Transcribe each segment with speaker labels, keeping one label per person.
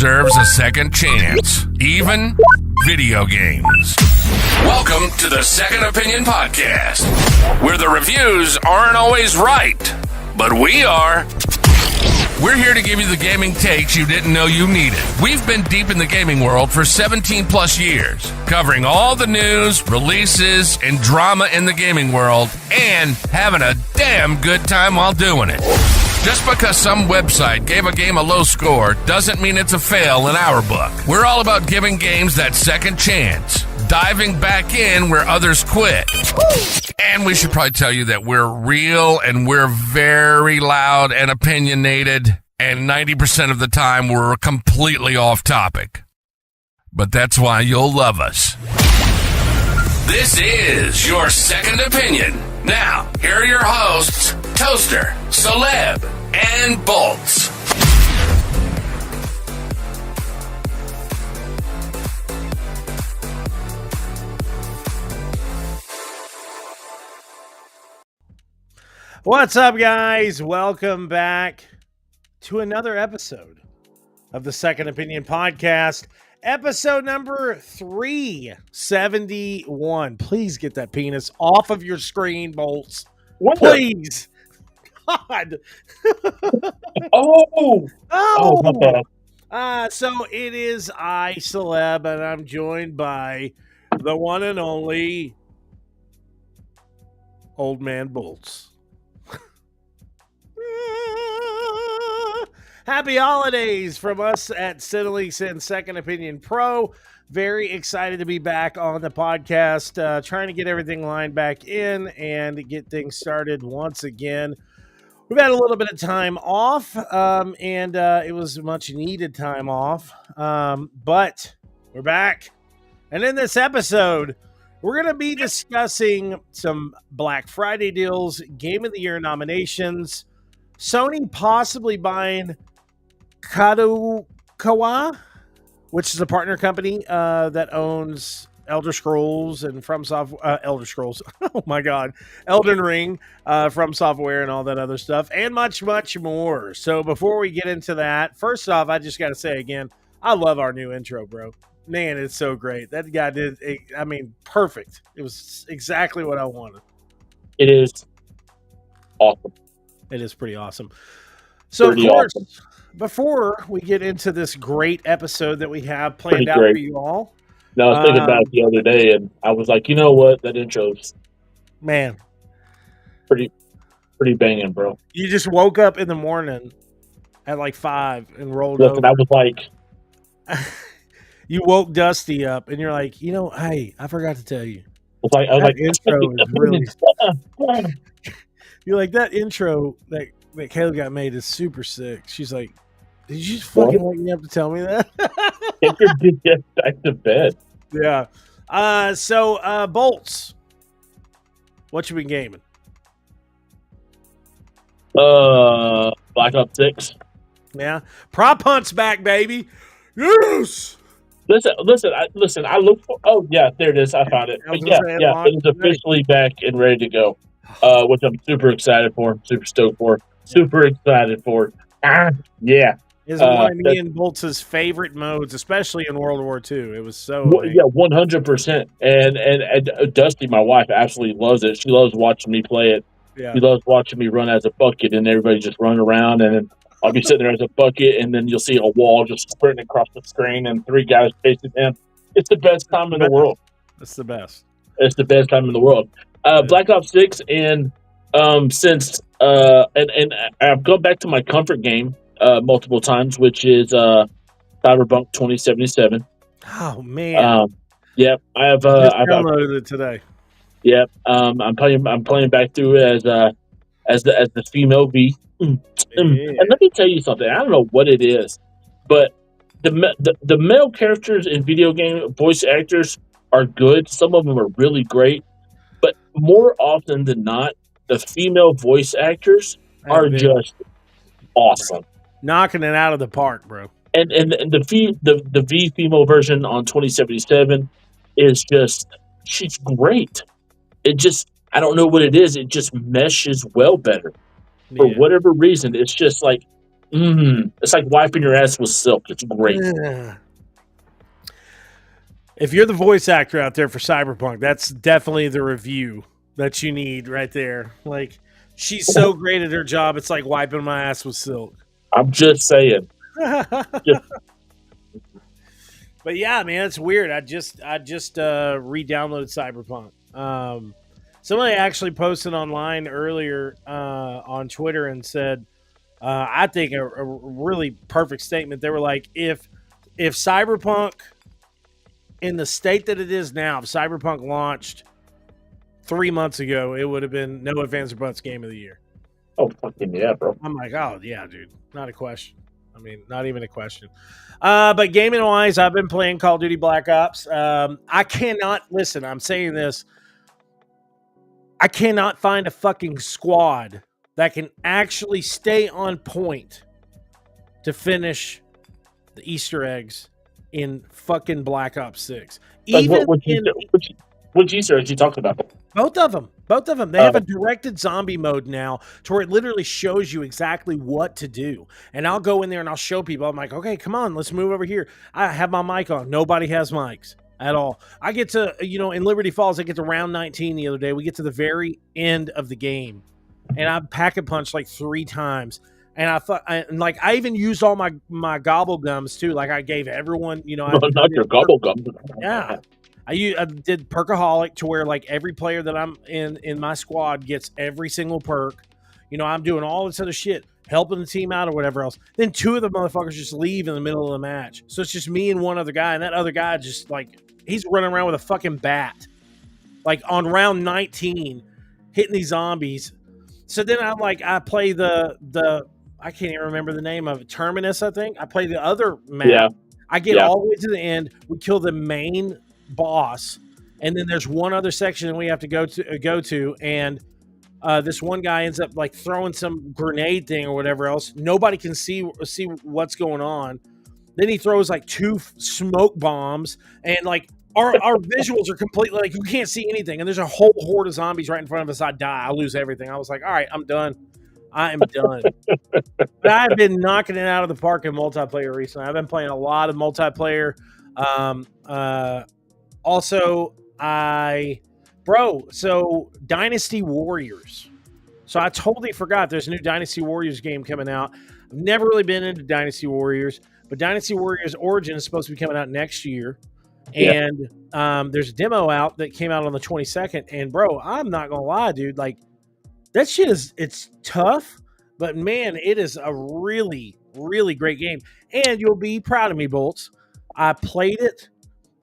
Speaker 1: deserves a second chance, even video games. Welcome to the Second Opinion Podcast, where the reviews aren't always right, but we are. We're here to give you the gaming takes you didn't know you needed. We've been deep in the gaming world for 17 plus years, covering all the news, releases, and drama in the gaming world, and having a damn good time while doing it. Just because some website gave a game a low score doesn't mean it's a fail in our book. We're all about giving games that second chance, diving back in where others quit. And we should probably tell you that we're real and we're very loud and opinionated, and 90% of the time we're completely off topic. But that's why you'll love us. This is your Second Opinion. Now, here are your hosts, Toaster, Soleb, and Bolts.
Speaker 2: What's up, guys? Welcome back to another episode of the Second Opinion Podcast, episode number 371. Please get that penis off of your screen, Bolts. Please. God.
Speaker 3: Oh, my bad.
Speaker 2: So it is I, Celeb, and I'm joined by the one and only Old Man Bolts. Happy holidays from us at Cinelinks and Second Opinion Pro. Very excited to be back on the podcast, trying to get everything lined back in and get things started once again. We've had a little bit of time off, and it was much needed time off, but we're back. And in this episode, we're going to be discussing some Black Friday deals, Game of the Year nominations, Sony possibly buying KadoKawa, which is a partner company that owns Elder Scrolls and From Software, Elder Scrolls, oh my God, Elden Ring, From Software and all that other stuff, and much, much more. So before we get into that, first off, I just got to say again, I love our new intro, bro. Man, it's so great. That guy did, perfect. It was exactly what I wanted.
Speaker 3: It is awesome.
Speaker 2: It is pretty awesome. So, of course, before we get into this great episode that we have planned out for you all.
Speaker 3: No, I was thinking about it the other day, and I was like, you know what? That intro's pretty banging, bro.
Speaker 2: You just woke up in the morning at like 5 and rolled over.
Speaker 3: I was like...
Speaker 2: You woke Dusty up, and you're like, hey, I forgot to tell you.
Speaker 3: I was like
Speaker 2: intro is really... You're like, that intro that Kayla got made is super sick. She's like, did you just fucking wake me up to tell me that?
Speaker 3: Get back to bed.
Speaker 2: Yeah. So, Bolts, what you been gaming?
Speaker 3: Black Ops 6.
Speaker 2: Yeah. Prop Hunt's back, baby. Yes!
Speaker 3: Listen. I look for... Oh, yeah, there it is. I found it. It is officially back and ready to go. Which I'm super excited for, super stoked for, super excited for. Yeah.
Speaker 2: Is one of me and Bolts' favorite modes, especially in World War II. It was so...
Speaker 3: 100%. And Dusty, my wife, absolutely loves it. She loves watching me play it.
Speaker 2: Yeah.
Speaker 3: She loves watching me run as a bucket, and everybody just run around, and then I'll be sitting there as a bucket, and then you'll see a wall just sprinting across the screen, and 3 guys chasing him. It's the best time in the world.
Speaker 2: It's the best.
Speaker 3: It's the best time in the world. Black Ops 6, and since I've gone back to my comfort game multiple times, which is Cyberpunk 2077.
Speaker 2: Oh man!
Speaker 3: Yep, I've
Speaker 2: downloaded it today.
Speaker 3: Yep, I'm playing back through it as the female V. And let me tell you something. I don't know what it is, but the male characters in video game voice actors are good. Some of them are really great. But more often than not, the female voice actors are just awesome,
Speaker 2: knocking it out of the park, bro.
Speaker 3: And the V female version on 2077 is just, she's great. It just, I don't know what it is. It just meshes well better for whatever reason. It's just like It's like wiping your ass with silk. It's great.
Speaker 2: If you're the voice actor out there for Cyberpunk, that's definitely the review that you need right there. Like, she's so great at her job, it's like wiping my ass with silk.
Speaker 3: I'm just saying.
Speaker 2: But yeah, man, it's weird. I just re-downloaded Cyberpunk. Somebody actually posted online earlier on Twitter and said, I think a really perfect statement. They were like, if Cyberpunk, in the state that it is now, if Cyberpunk launched 3 months ago, it would have been no ifs or buts game of the year.
Speaker 3: Oh, fucking yeah, bro.
Speaker 2: I'm like, oh, yeah, dude. Not a question. I mean, not even a question. But gaming-wise, I've been playing Call of Duty Black Ops. I cannot, listen, I'm saying this, I cannot find a fucking squad that can actually stay on point to finish the Easter eggs in fucking Black Ops 6.
Speaker 3: Like,
Speaker 2: Even
Speaker 3: which Easter eggs you talking about?
Speaker 2: Both of them. They have a directed zombie mode now to where it literally shows you exactly what to do. And I'll go in there and I'll show people. I'm like, okay, come on, let's move over here. I have my mic on. Nobody has mics at all. I get to, in Liberty Falls, I get to round 19 the other day. We get to the very end of the game. And I packet punched like 3 times. And I thought, I even used all my gobble gums too. Like I gave everyone,
Speaker 3: Not your gobble gum.
Speaker 2: Yeah. I did Perkaholic to where like every player that I'm in my squad gets every single perk. I'm doing all this other shit, helping the team out or whatever else. Then 2 of the motherfuckers just leave in the middle of the match. So it's just me and one other guy. And that other guy just like, he's running around with a fucking bat. Like on round 19, hitting these zombies. So then I'm like, I play the I can't even remember the name of it. Terminus, I think. I play the other map.
Speaker 3: Yeah.
Speaker 2: I get all the way to the end. We kill the main boss, and then there's one other section that we have to go to, and this one guy ends up like throwing some grenade thing or whatever else. Nobody can see what's going on. Then he throws like 2 smoke bombs, and like our visuals are completely like you can't see anything. And there's a whole horde of zombies right in front of us. I die. I lose everything. I was like, all right, I'm done. I am done. But I've been knocking it out of the park in multiplayer recently. I've been playing a lot of multiplayer. Also, so Dynasty Warriors. So I totally forgot there's a new Dynasty Warriors game coming out. I've never really been into Dynasty Warriors, but Dynasty Warriors Origin is supposed to be coming out next year.
Speaker 3: Yeah.
Speaker 2: And there's a demo out that came out on the 22nd. And bro, I'm not gonna lie, dude. Like that shit it's tough, but man, it is a really, really great game. And you'll be proud of me, Bolts. I played it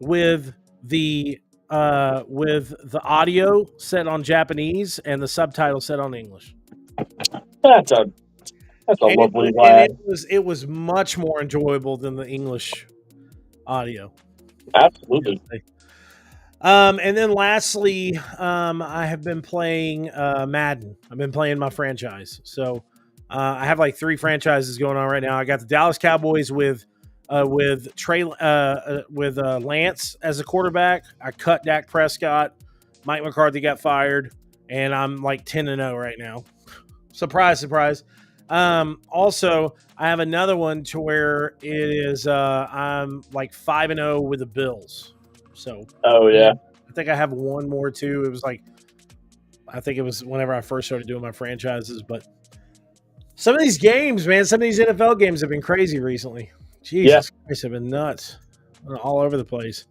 Speaker 2: with the audio set on Japanese and the subtitle set on English.
Speaker 3: That's a lovely lad.
Speaker 2: It was much more enjoyable than the English audio.
Speaker 3: Absolutely.
Speaker 2: And then lastly, I have been playing Madden. I've been playing my franchise. So I have like 3 franchises going on right now. I got the Dallas Cowboys with Lance as a quarterback. I cut Dak Prescott. Mike McCarthy got fired, and I'm like 10-0 right now. Surprise, surprise. Also, I have another one to where it is I'm like 5-0 with the Bills. So,
Speaker 3: yeah,
Speaker 2: I think I have one more too. It was like, I think it was whenever I first started doing my franchises. But some of these games, man, some of these NFL games have been crazy recently. Jesus Christ, have been nuts, all over the place.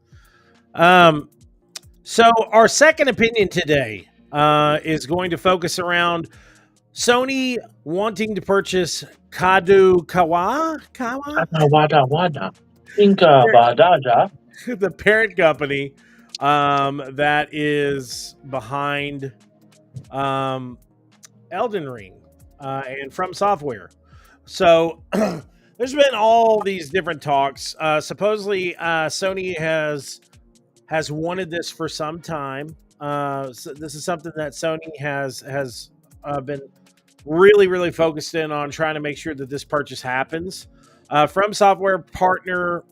Speaker 2: So our second opinion today is going to focus around Sony wanting to purchase KadoKawa, the parent company that is behind Elden Ring and From Software. So there's been all these different talks. Supposedly, Sony has wanted this for some time. So this is something that Sony has been really, really focused in on trying to make sure that this purchase happens. From Software partner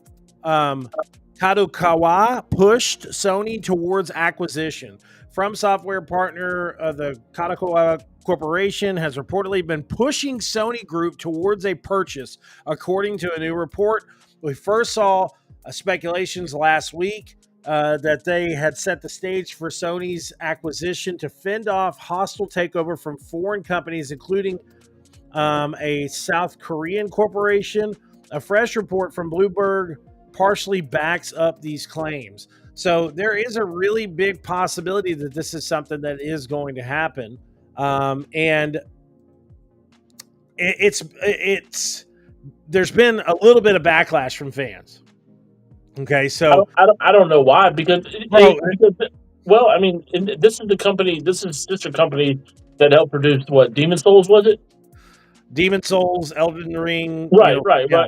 Speaker 2: KadoKawa pushed Sony towards acquisition. From Software partner, the KadoKawa Corporation has reportedly been pushing Sony Group towards a purchase, according to a new report. We first saw speculations last week that they had set the stage for Sony's acquisition to fend off hostile takeover from foreign companies, including a South Korean corporation. A fresh report from Bloomberg partially backs up these claims. So there is a really big possibility that this is something that is going to happen. And there's been a little bit of backlash from fans. Okay, so
Speaker 3: I don't know why, because well, I mean, this is sister company that helped produce what, Demon Souls, was it?
Speaker 2: Demon Souls, Elden Ring,
Speaker 3: right.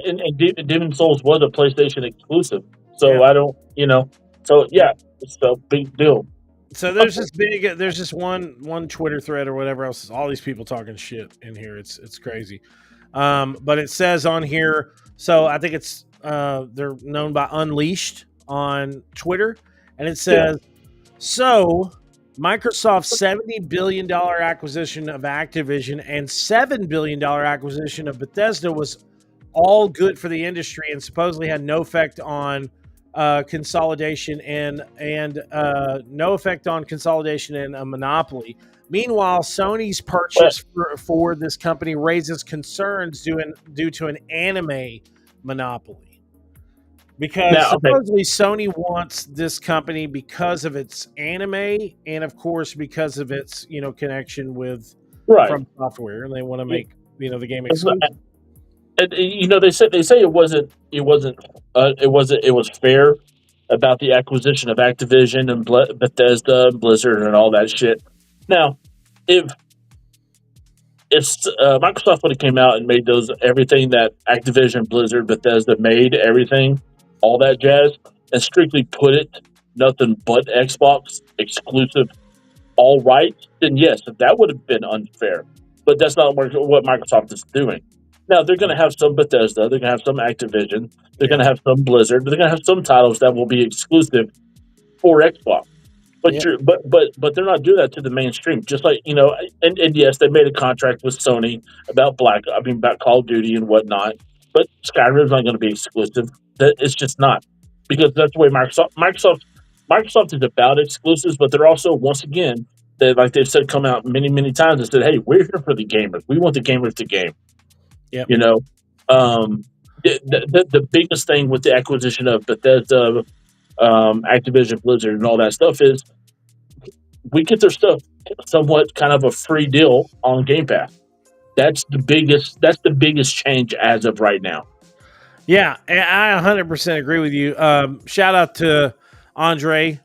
Speaker 3: And Demon Souls was a PlayStation exclusive, so I don't, so it's a big deal.
Speaker 2: So there's this one Twitter thread or whatever else. All these people talking shit in here. It's crazy. But it says on here. So I think it's they're known by Unleashed on Twitter, and it says so. Microsoft's $70 billion acquisition of Activision and $7 billion acquisition of Bethesda was all good for the industry and supposedly had no effect on consolidation and no effect on consolidation and a monopoly. Meanwhile, Sony's purchase for this company raises concerns due to an anime monopoly. Because supposedly Sony wants this company because of its anime and, of course, because of its connection with From Software, and they want to make the game exclusive.
Speaker 3: And they say it was fair about the acquisition of Activision and Bethesda and Blizzard and all that shit. Now, if Microsoft would have came out and made everything that Activision, Blizzard, Bethesda made, everything, all that jazz, and strictly put it nothing but Xbox exclusive, all right, then yes, that would have been unfair. But that's not what Microsoft is doing. Now, they're going to have some Bethesda, they're going to have some Activision, they're going to have some Blizzard, they're going to have some titles that will be exclusive for Xbox. But they're not doing that to the mainstream. Just like, and yes, they made a contract with Sony about Call of Duty and whatnot. But Skyrim's not going to be exclusive. It's just not, because that's the way Microsoft is about exclusives. But they're also, once again, like they've said, come out many times and said, "Hey, we're here for the gamers. We want the gamers to game."
Speaker 2: Yeah,
Speaker 3: the biggest thing with the acquisition of Bethesda, Activision, Blizzard, and all that stuff is we get their stuff somewhat kind of a free deal on Game Pass. That's the biggest change as of right now.
Speaker 2: Yeah, I 100% agree with you. Shout out to Andre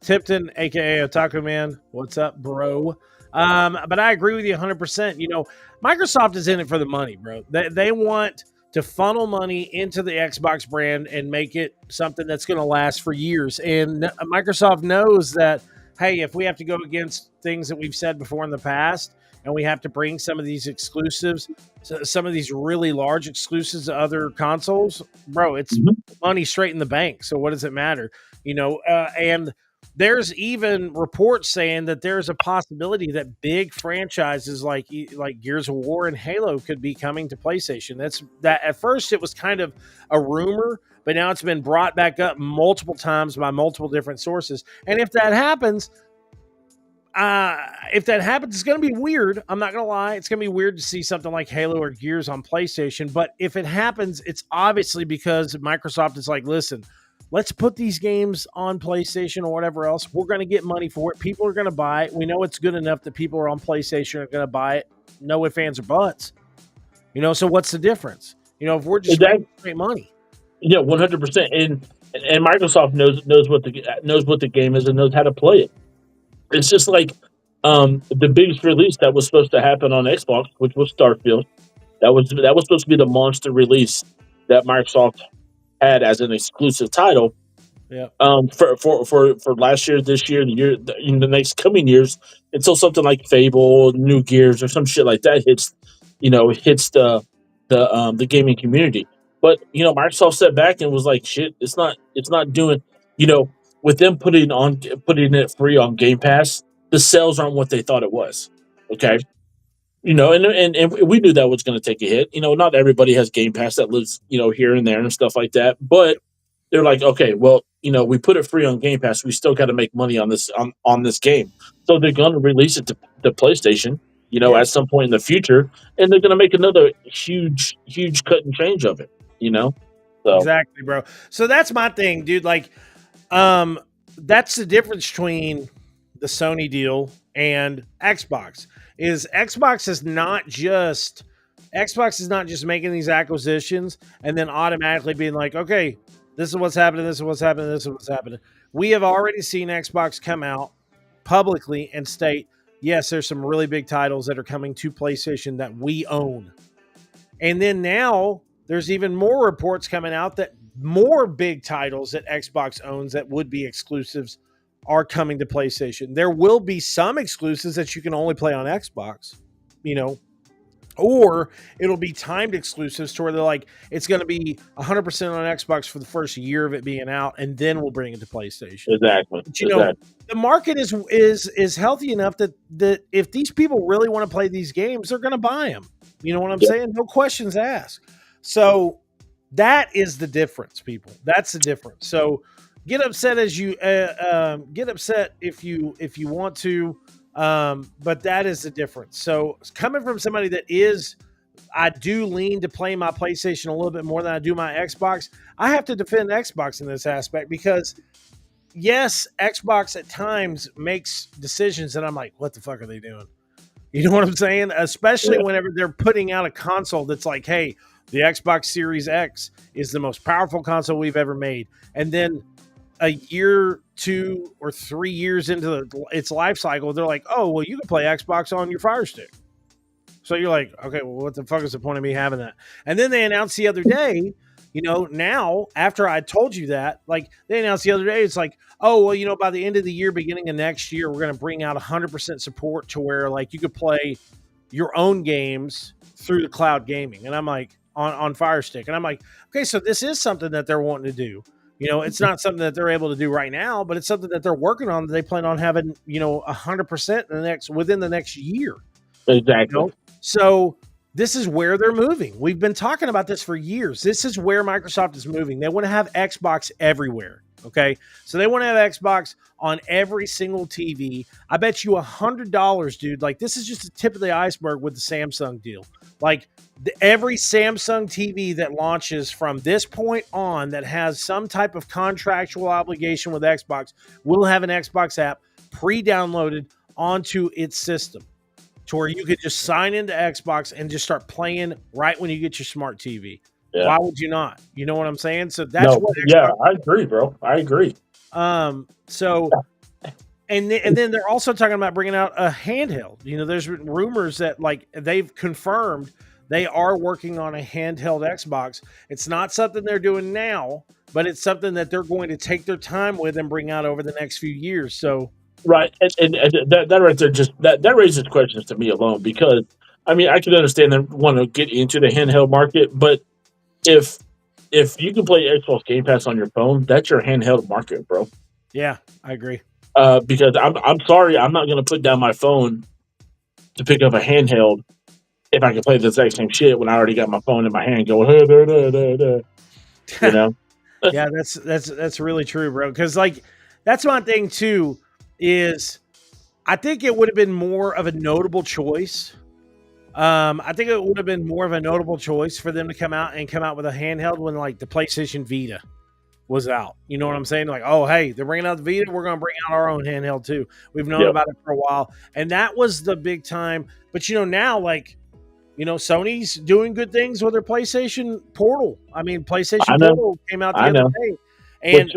Speaker 2: Tipton, aka Otaku Man. What's up, bro? But I agree with you 100%. Microsoft is in it for the money, bro. They want to funnel money into the Xbox brand and make it something that's going to last for years. And Microsoft knows that, hey, if we have to go against things that we've said before in the past, and we have to bring some of these exclusives, some of these really large exclusives to other consoles, bro, it's money straight in the bank. So what does it matter? And there's even reports saying that there's a possibility that big franchises like Gears of War and Halo could be coming to PlayStation. That at first it was kind of a rumor, but now it's been brought back up multiple times by multiple different sources. And if that happens, it's going to be weird. I'm not going to lie. It's going to be weird to see something like Halo or Gears on PlayStation. But if it happens, it's obviously because Microsoft is like, listen, let's put these games on PlayStation or whatever else. We're going to get money for it. People are going to buy it. We know it's good enough that people are on PlayStation are going to buy it. No ifs, ands, or buts. So what's the difference? If we're just making money.
Speaker 3: Yeah, 100%. And Microsoft knows what the game is and knows how to play it. It's just like the biggest release that was supposed to happen on Xbox, which was Starfield. That was supposed to be the monster release that Microsoft had as an exclusive title.
Speaker 2: Yeah.
Speaker 3: For last year, this year, in the next coming years, until something like Fable, New Gears, or some shit like that hits the gaming community. But Microsoft stepped back and was like, shit, it's not doing. With them putting it free on Game Pass, the sales aren't what they thought it was. Okay. And we knew that was going to take a hit. Not everybody has Game Pass that lives, here and there and stuff like that. But they're like, okay, well, we put it free on Game Pass. We still got to make money on this game. So they're going to release it to PlayStation, at some point in the future, and they're going to make another huge, huge cut and change of it. So
Speaker 2: Exactly, bro. So that's my thing, dude. Like, that's the difference between the Sony deal and Xbox. Xbox is not just making these acquisitions and then automatically being like, okay, this is what's happening, this is what's happening, this is what's happening. We have already seen Xbox come out publicly and state, yes, there's some really big titles that are coming to PlayStation that we own. And then now there's even more reports coming out that more big titles that Xbox owns that would be exclusives are coming to PlayStation. There will be some exclusives that you can only play on Xbox, or it'll be timed exclusives to where they're like, it's going to be 100% on Xbox for the first year of it being out, and then we'll bring it to PlayStation.
Speaker 3: Exactly.
Speaker 2: But, the market is healthy enough that if these people really want to play these games, they're going to buy them. You know what I'm saying? No questions asked. So that is the difference, people. That's the difference. So get upset as you get upset if you want to, but that is the difference. So coming from somebody that is, I do lean to play my PlayStation a little bit more than I do my Xbox. I have to defend Xbox in this aspect because, yes, Xbox at times makes decisions that I'm like, what the fuck are they doing? You know what I'm saying? Especially whenever they're putting out a console that's like, hey, the Xbox Series X is the most powerful console we've ever made. And then a year, 2 or 3 years into its life cycle, they're like, oh, well, you can play Xbox on your Fire Stick. So you're like, okay, well, what the fuck is the point of me having that? And then they announced the other day, now after I told you that, like they announced the other day, it's like, oh, well, by the end of the year, beginning of next year, we're going to bring out 100% support to where like you could play your own games through the cloud gaming. And I'm like, on Fire Stick. And I'm like, okay, so this is something that they're wanting to do. It's not something that they're able to do right now, but it's something that they're working on that they plan on having, 100% within the next year.
Speaker 3: Exactly.
Speaker 2: So this is where they're moving. We've been talking about this for years. This is where Microsoft is moving. They want to have Xbox everywhere. Okay. So they want to have Xbox on every single TV. I bet you $100, dude. Like this is just the tip of the iceberg with the Samsung deal. Like every Samsung TV that launches from this point on that has some type of contractual obligation with Xbox will have an Xbox app pre-downloaded onto its system to where you could just sign into Xbox and just start playing right when you get your smart TV. Yeah. Why would you not? You know what I'm saying? So that's what Xbox
Speaker 3: I agree, bro. I agree.
Speaker 2: So and then they're also talking about bringing out a handheld. There's rumors that like they've confirmed they are working on a handheld Xbox. It's not something they're doing now, but it's something that they're going to take their time with and bring out over the next few years. So
Speaker 3: right, and that right there just that raises questions to me alone because I mean I can understand them want to get into the handheld market, but if you can play Xbox Game Pass on your phone, that's your handheld market, bro.
Speaker 2: Yeah, I agree.
Speaker 3: Because I'm sorry, I'm not going to put down my phone to pick up a handheld if I can play the exact same shit when I already got my phone in my hand going,
Speaker 2: Yeah, that's really true, bro. Because like that's one thing too is I think it would have been more of a notable choice. I think it would have been more of a notable choice for them to come out with a handheld when like the PlayStation Vita was out. You know what I'm saying? Like, oh, hey, they're bringing out the Vita. We're going to bring out our own handheld too. We've known about it for a while. And that was the big time. But, now, like, Sony's doing good things with their PlayStation Portal. I mean, PlayStation Portal came out the other day. And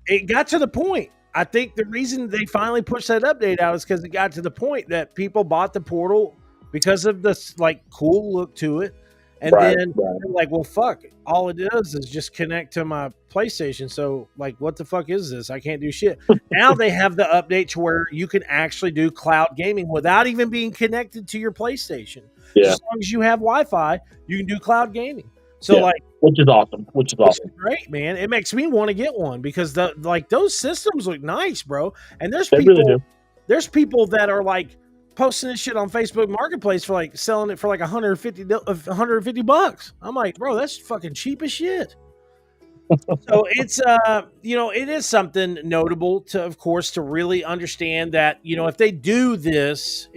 Speaker 2: it got to the point. I think the reason they finally pushed that update out is because it got to the point that people bought the Portal because of this, like, cool look to it. And then they're like, well, fuck, all it does is just connect to my PlayStation. So, like, what the fuck is this? I can't do shit. Now they have the update to where you can actually do cloud gaming without even being connected to your PlayStation. Yeah. As long as you have Wi-Fi, you can do cloud gaming. So, like,
Speaker 3: which is awesome. Which is
Speaker 2: great, man. It makes me want to get one because those systems look nice, bro. And there's people that are like, posting this shit on Facebook Marketplace for like selling it for like $150. I'm like, bro, that's fucking cheap as shit. So it's it is something notable to, of course, to really understand that, if they do this,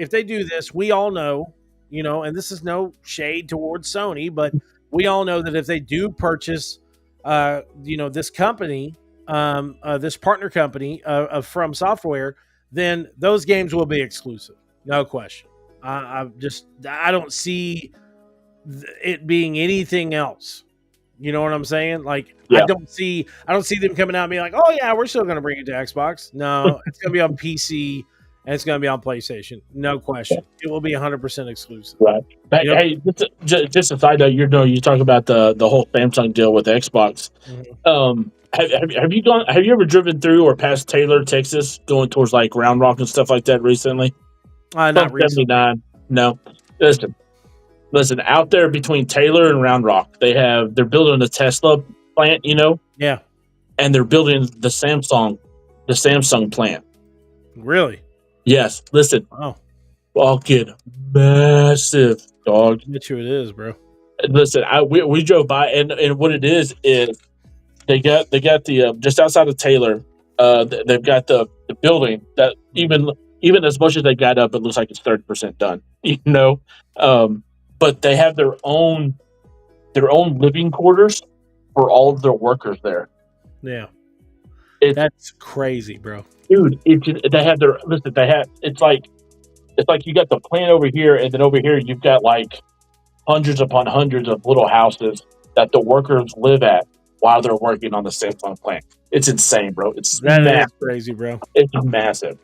Speaker 2: we all know, and this is no shade towards Sony, but we all know that if they do purchase this company, this partner company of From Software, then those games will be exclusive, no question. I don't see it being anything else. You know what I'm saying? Like, yeah. I don't see them coming out and being like, oh yeah, we're still going to bring it to Xbox. No, it's going to be on PC and it's going to be on PlayStation. No question. It will be 100% exclusive.
Speaker 3: Right. Hey, just a side note, you talk about the whole Samsung deal with Xbox. Mm-hmm. Have you ever driven through or past Taylor, Texas, going towards like Round Rock and stuff like that recently?
Speaker 2: Not recently.
Speaker 3: 79. No. Listen, out there between Taylor and Round Rock, they're building a Tesla plant,
Speaker 2: Yeah.
Speaker 3: And they're building the Samsung plant.
Speaker 2: Really?
Speaker 3: Yes. Listen.
Speaker 2: Wow.
Speaker 3: Fucking massive, dog.
Speaker 2: I bet you it is, bro.
Speaker 3: Listen, we drove by, and what it is they got the just outside of Taylor, they've got the building that even as much as they got up, it looks like it's 30% done. But they have their own living quarters for all of their workers there.
Speaker 2: Yeah, that's crazy, bro.
Speaker 3: Dude, it's like you got the plant over here, and then over here you've got like hundreds upon hundreds of little houses that the workers live at while they're working on the Samsung plant. It's insane, bro. It's
Speaker 2: crazy, bro.
Speaker 3: It's massive.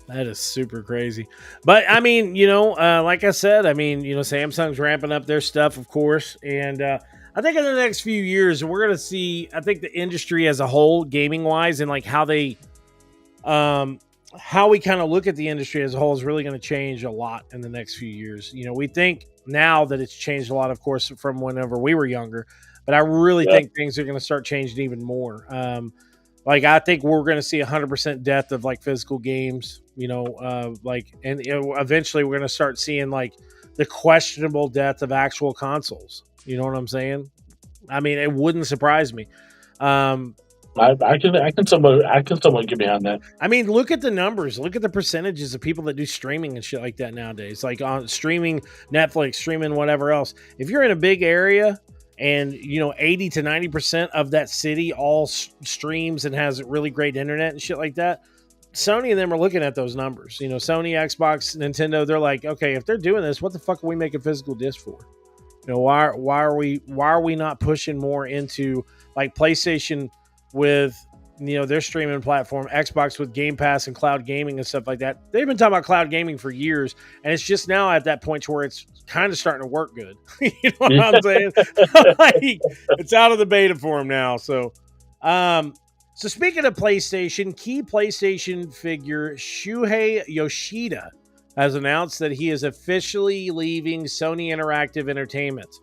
Speaker 2: That is super crazy. But, I mean, like I said, Samsung's ramping up their stuff, of course. And I think in the next few years, we're going to see, I think the industry as a whole, gaming-wise, and like how we kind of look at the industry as a whole is really going to change a lot in the next few years. We think now that it's changed a lot, of course, from whenever we were younger. But I really think things are going to start changing even more. I think we're going to see 100% death of like physical games, and eventually we're going to start seeing like the questionable death of actual consoles. You know what I'm saying? I mean, it wouldn't surprise me.
Speaker 3: I can somewhat get behind that.
Speaker 2: I mean, look at the numbers. Look at the percentages of people that do streaming and shit like that nowadays. Like on streaming Netflix, streaming whatever else. If you're in a big area, and 80 to 90% of that city all streams and has really great internet and shit like that, Sony and them are looking at those numbers. Sony, Xbox, Nintendo, they're like, okay, if they're doing this, what the fuck are we making physical discs for? Why are we not pushing more into like PlayStation with their streaming platform, Xbox with Game Pass and cloud gaming and stuff like that? They've been talking about cloud gaming for years, and it's just now at that point where it's kind of starting to work good. You know what I'm saying? Like, it's out of the beta for them now. So speaking of PlayStation, key PlayStation figure Shuhei Yoshida has announced that he is officially leaving Sony Interactive Entertainment.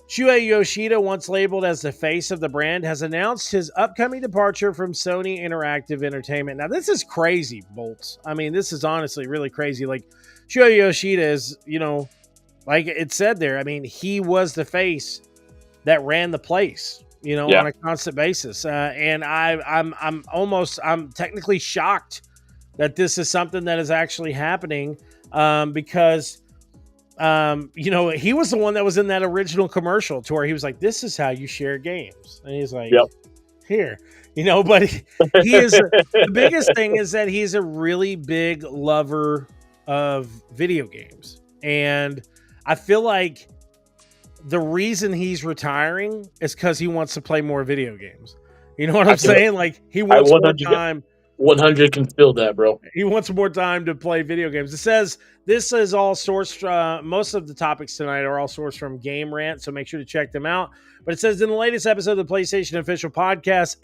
Speaker 2: Shuhei Yoshida, once labeled as the face of the brand, has announced his upcoming departure from Sony Interactive Entertainment. Now, this is crazy, Bolts. I mean, this is honestly really crazy. Like, Shuhei Yoshida is, like it said there, I mean, he was the face that ran the place, on a constant basis. And I'm technically shocked that this is something that is actually happening because he was the one that was in that original commercial to where he was like, this is how you share games. And he's like, here, but he is, the biggest thing is that he's a really big lover of video games. And I feel like the reason he's retiring is because he wants to play more video games. You know what I'm saying? Like, he wants more time.
Speaker 3: 100 can feel that, bro.
Speaker 2: He wants more time to play video games. It says this is all sourced. Most of the topics tonight are all sourced from Game Rant, so make sure to check them out. But it says in the latest episode of the PlayStation Official Podcast,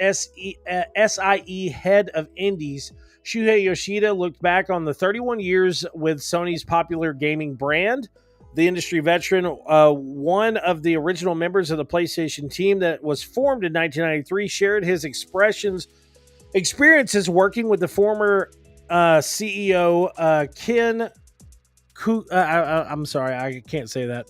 Speaker 2: SIE Head of Indies, Shuhei Yoshida looked back on the 31 years with Sony's popular gaming brand. The industry veteran, one of the original members of the PlayStation team that was formed in 1993, shared his experiences working with the former CEO Ken I'm sorry, I can't say that.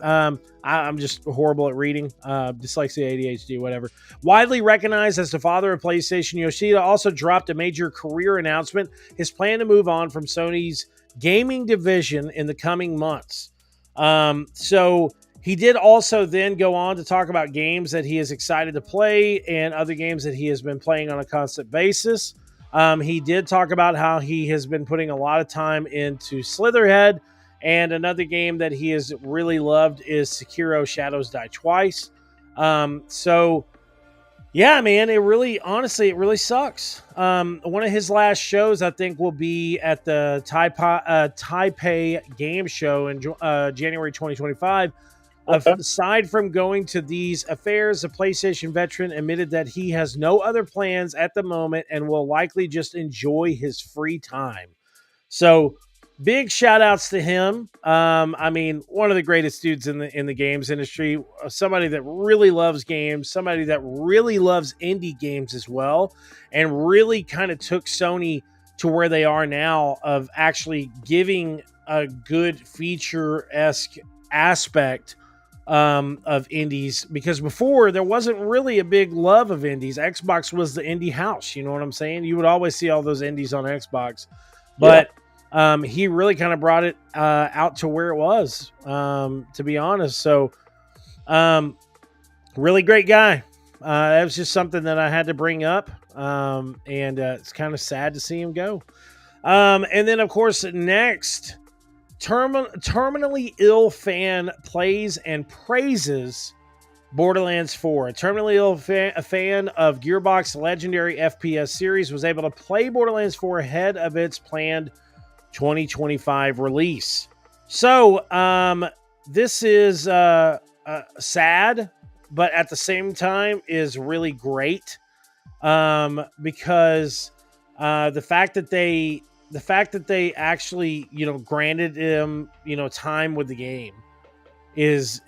Speaker 2: I'm just horrible at reading. Dyslexia, ADHD, whatever. Widely recognized as the father of PlayStation, Yoshida also dropped a major career announcement: his plan to move on from Sony's gaming division in the coming months. So he did also then go on to talk about games that he is excited to play and other games that he has been playing on a constant basis. He did talk about how he has been putting a lot of time into Slitherhead, and another game that he has really loved is Sekiro Shadows Die Twice. So yeah, man, it really sucks. One of his last shows, I think, will be at the Taipei Game Show in January 2025.
Speaker 3: Okay.
Speaker 2: Aside from going to these affairs, the PlayStation veteran admitted that he has no other plans at the moment and will likely just enjoy his free time. So big shout outs to him. I mean, one of the greatest dudes in the games industry, somebody that really loves games, somebody that really loves indie games as well, and really kind of took Sony to where they are now of actually giving a good feature-esque aspect of indies, because before there wasn't really a big love of indies. Xbox was the indie house, you know what I'm saying? You would always see all those indies on Xbox, but he really kind of brought it out to where it was, to be honest. So really great guy. That was just something that I had to bring up, and it's kind of sad to see him go. And then, of course, next, terminally ill fan plays and praises Borderlands 4. A terminally ill a fan of Gearbox's legendary FPS series was able to play Borderlands 4 ahead of its planned 2025 release. So this is sad, but at the same time is really great, because the fact that they actually, granted him, time with the game is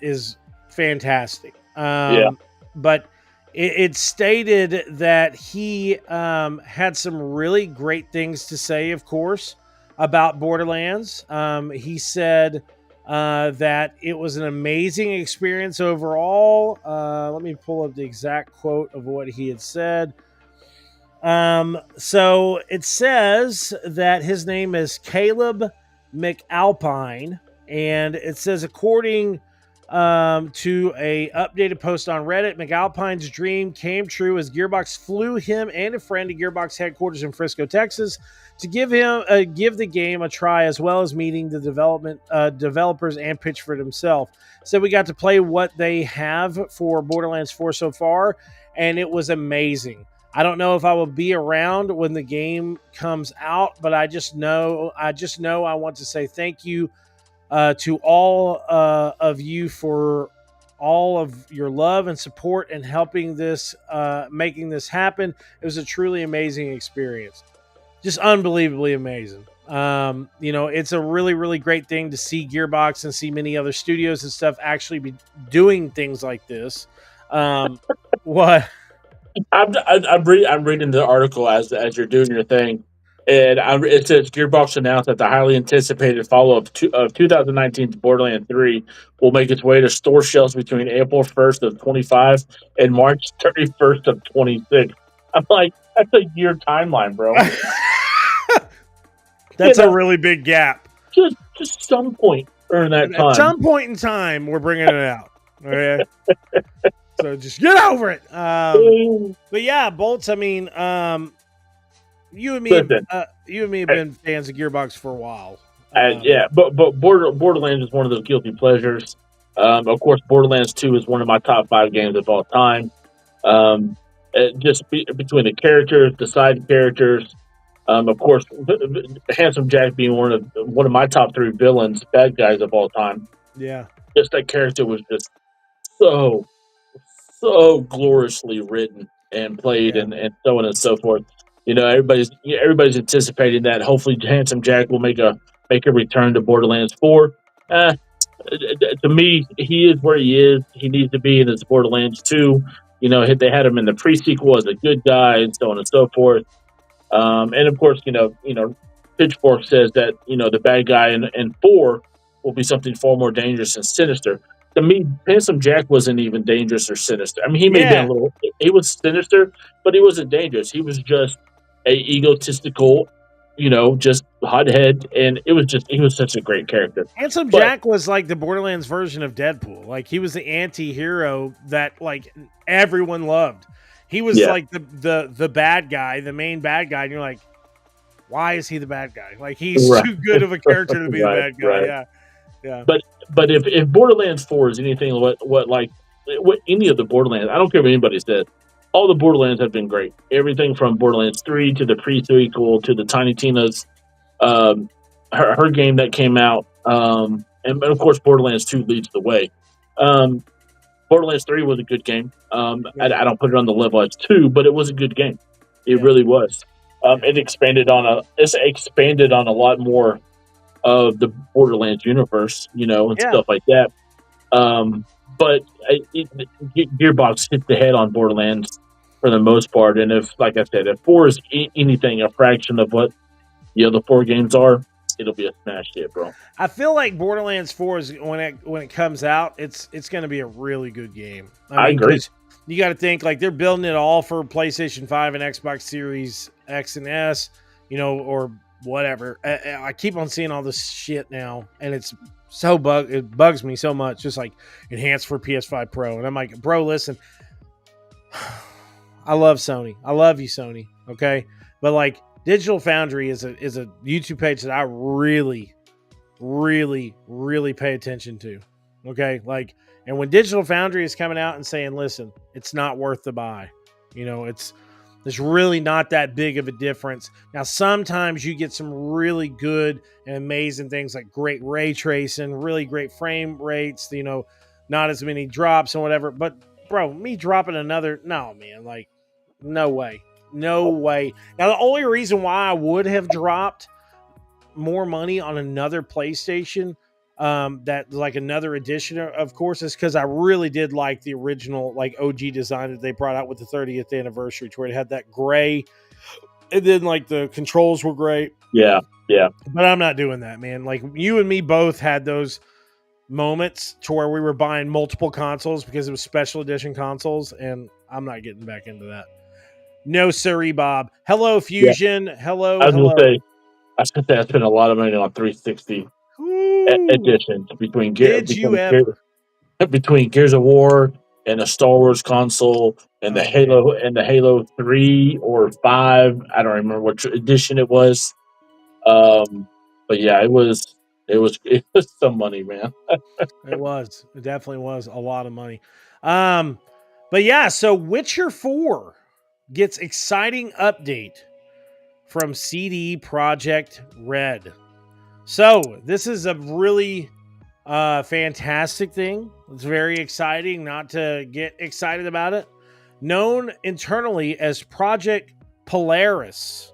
Speaker 2: fantastic. But it stated that he had some really great things to say, of course, about Borderlands. He said that it was an amazing experience overall. Let me pull up the exact quote of what he had said. So it says that his name is Caleb McAlpine, and it says, according to a updated post on Reddit, McAlpine's dream came true as Gearbox flew him and a friend to Gearbox headquarters in Frisco, Texas, to give the game a try, as well as meeting the developers and Pitchford himself. So we got to play what they have for Borderlands 4 so far, and it was amazing. I don't know if I will be around when the game comes out, but I just know I want to say thank you to all of you for all of your love and support and helping this, making this happen. It was a truly amazing experience. Just unbelievably amazing. It's a really, really great thing to see Gearbox and see many other studios and stuff actually be doing things like this. What?
Speaker 3: I'm reading the article as you're doing your thing, and it says Gearbox announced that the highly anticipated follow-up of 2019's Borderlands 3 will make its way to store shelves between April 1st of 25 and March 31st of 26. I'm like, that's a year timeline, bro.
Speaker 2: That's a really big gap.
Speaker 3: Just some point during that time.
Speaker 2: At some point in time, we're bringing it out. Okay. So just get over it. But yeah, Bolts. I mean, you and me have been fans of Gearbox for a while.
Speaker 3: But Borderlands is one of those guilty pleasures. Of course, Borderlands 2 is one of my top 5 games of all time. Between the characters, the side characters, of course, Handsome Jack being one of my top 3 villains, bad guys of all time.
Speaker 2: Yeah,
Speaker 3: just that character was just so gloriously written and played, and so on and so forth. Everybody's anticipating that hopefully Handsome Jack will make a return to Borderlands 4. To me, he is where he is. He needs to be in his Borderlands 2. They had him in the pre-sequel as a good guy, and so on and so forth. And of course, Pitchfork says that the bad guy in 4 will be something far more dangerous and sinister. To me, Handsome Jack wasn't even dangerous or sinister. I mean, he may have been a little. He was sinister, but he wasn't dangerous. He was just a egotistical, just hothead, and he was such a great character.
Speaker 2: Handsome Jack was like the Borderlands version of Deadpool. Like, he was the anti-hero that like everyone loved. He was like the bad guy, the main bad guy, and you're like, why is he the bad guy? Like, he's too good of a character to be the bad guy. Yeah.
Speaker 3: But if Borderlands 4 is anything what any of the Borderlands, I don't care what anybody says, all the Borderlands have been great. Everything from Borderlands 3 to the pre-sequel to the Tiny Tina's her game that came out, and of course Borderlands 2 leads the way. Borderlands 3 was a good game. I don't put it on the level as 2, but it was a good game. It really was. It expanded on a lot more of the Borderlands universe, and stuff like that. But Gearbox hit the head on Borderlands for the most part, and if 4 is anything a fraction of what the other 4 games are, it'll be a smash hit, bro.
Speaker 2: I feel like Borderlands 4 is when it comes out, it's going to be a really good game.
Speaker 3: I agree.
Speaker 2: You got to think like they're building it all for PlayStation 5 and Xbox Series X and S, or whatever. I keep on seeing all this shit now, and it's so it bugs me so much. Just like enhanced for PS5 Pro, and I'm like, bro, listen, I love Sony. I love you, Sony. Okay, but like Digital Foundry is a YouTube page that I really, really, really pay attention to. Okay, like, and when Digital Foundry is coming out and saying, listen, it's not worth the buy. There's really not that big of a difference. Now, sometimes you get some really good and amazing things like great ray tracing, really great frame rates, not as many drops and whatever. But, bro, me dropping no, man, like, no way. No way. Now, the only reason why I would have dropped more money on another PlayStation, that like another edition, of course, is because I really did like the original like OG design that they brought out with the 30th anniversary, where it had that gray, and then like the controls were great.
Speaker 3: Yeah.
Speaker 2: But I'm not doing that, man. Like, you and me both had those moments to where we were buying multiple consoles because it was special edition consoles, and I'm not getting back into that. No, sirree, Bob. Hello, Fusion. Yeah. Hello.
Speaker 3: I was going to say I spent a lot of money on 360 editions between Gears of War and a Star Wars console and the Halo 3 or 5. I don't remember which edition it was. But yeah, it was some money, man.
Speaker 2: It definitely was a lot of money. But yeah, so Witcher 4 gets exciting update from CD Projekt Red. So this is a really fantastic thing. It's very exciting, not to get excited about it. Known internally as Project Polaris,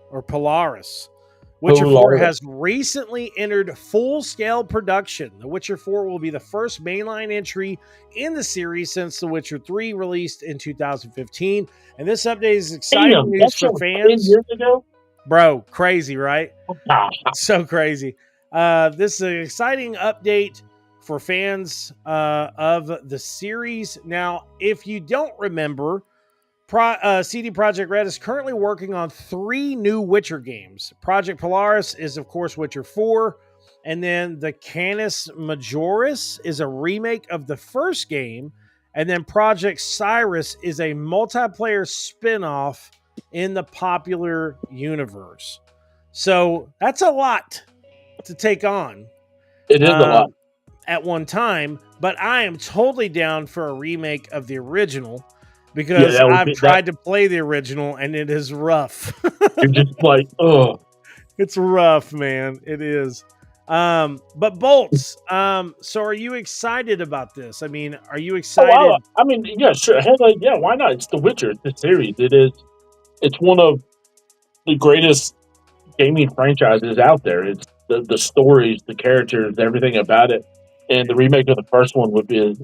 Speaker 2: Witcher 4 has recently entered full-scale production. The Witcher 4 will be the first mainline entry in the series since The Witcher 3 released in 2015. And this update is exciting news for fans. 10
Speaker 3: years ago?
Speaker 2: Bro, crazy, right? So crazy. This is an exciting update for fans of the series. Now, if you don't remember, CD Projekt Red is currently working on 3 new Witcher games. Project Polaris is, of course, Witcher 4. And then the Canis Majoris is a remake of the first game. And then Project Cyrus is a multiplayer spin-off in the popular universe. So that's a lot to take on.
Speaker 3: It is a lot.
Speaker 2: At one time. But I am totally down for a remake of the original. Because I've tried to play the original, and it is rough.
Speaker 3: You're just like, oh.
Speaker 2: It's rough, man. It is. But Bolts, so are you excited about this? I mean, are you excited?
Speaker 3: Oh, wow. I mean, yeah, sure. Yeah, why not? It's The Witcher. It's the series. It's one of the greatest gaming franchises out there. It's the stories, the characters, everything about it. And the remake of the first one would be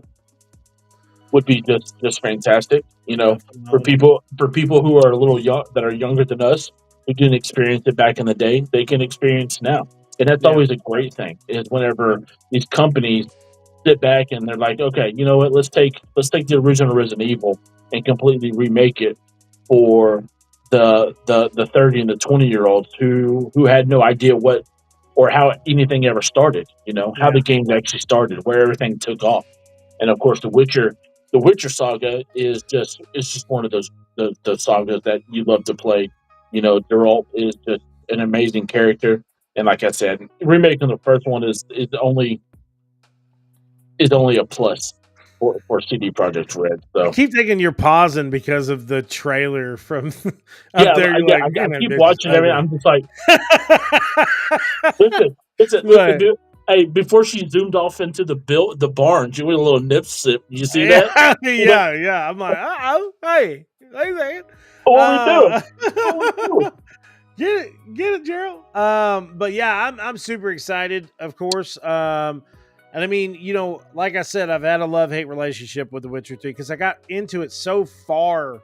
Speaker 3: just fantastic, for people who are a little young, that are younger than us, who didn't experience it back in the day, they can experience now. And that's always a great thing, is whenever these companies sit back and they're like, okay, you know what, let's take the original Resident Evil and completely remake it for the 30 and the 20-year-olds who had no idea what or how anything ever started, how the game actually started, where everything took off. And of course, the Witcher saga is just one of those the sagas that you love to play. Geralt is just an amazing character, and like I said, remaking the first one is only a plus for CD Projekt Red. So
Speaker 2: I keep thinking you're pausing because of the trailer from up there.
Speaker 3: I keep watching everything. I'm just like, listen, dude. Hey, before she zoomed off into the barn, she went a little nip sip. You see that?
Speaker 2: Yeah. I'm like, hey, man.
Speaker 3: What are we doing?
Speaker 2: Get it, Gerald. But yeah, I'm super excited, of course. And I mean, like I said, I've had a love-hate relationship with The Witcher 3 because I got into it so far.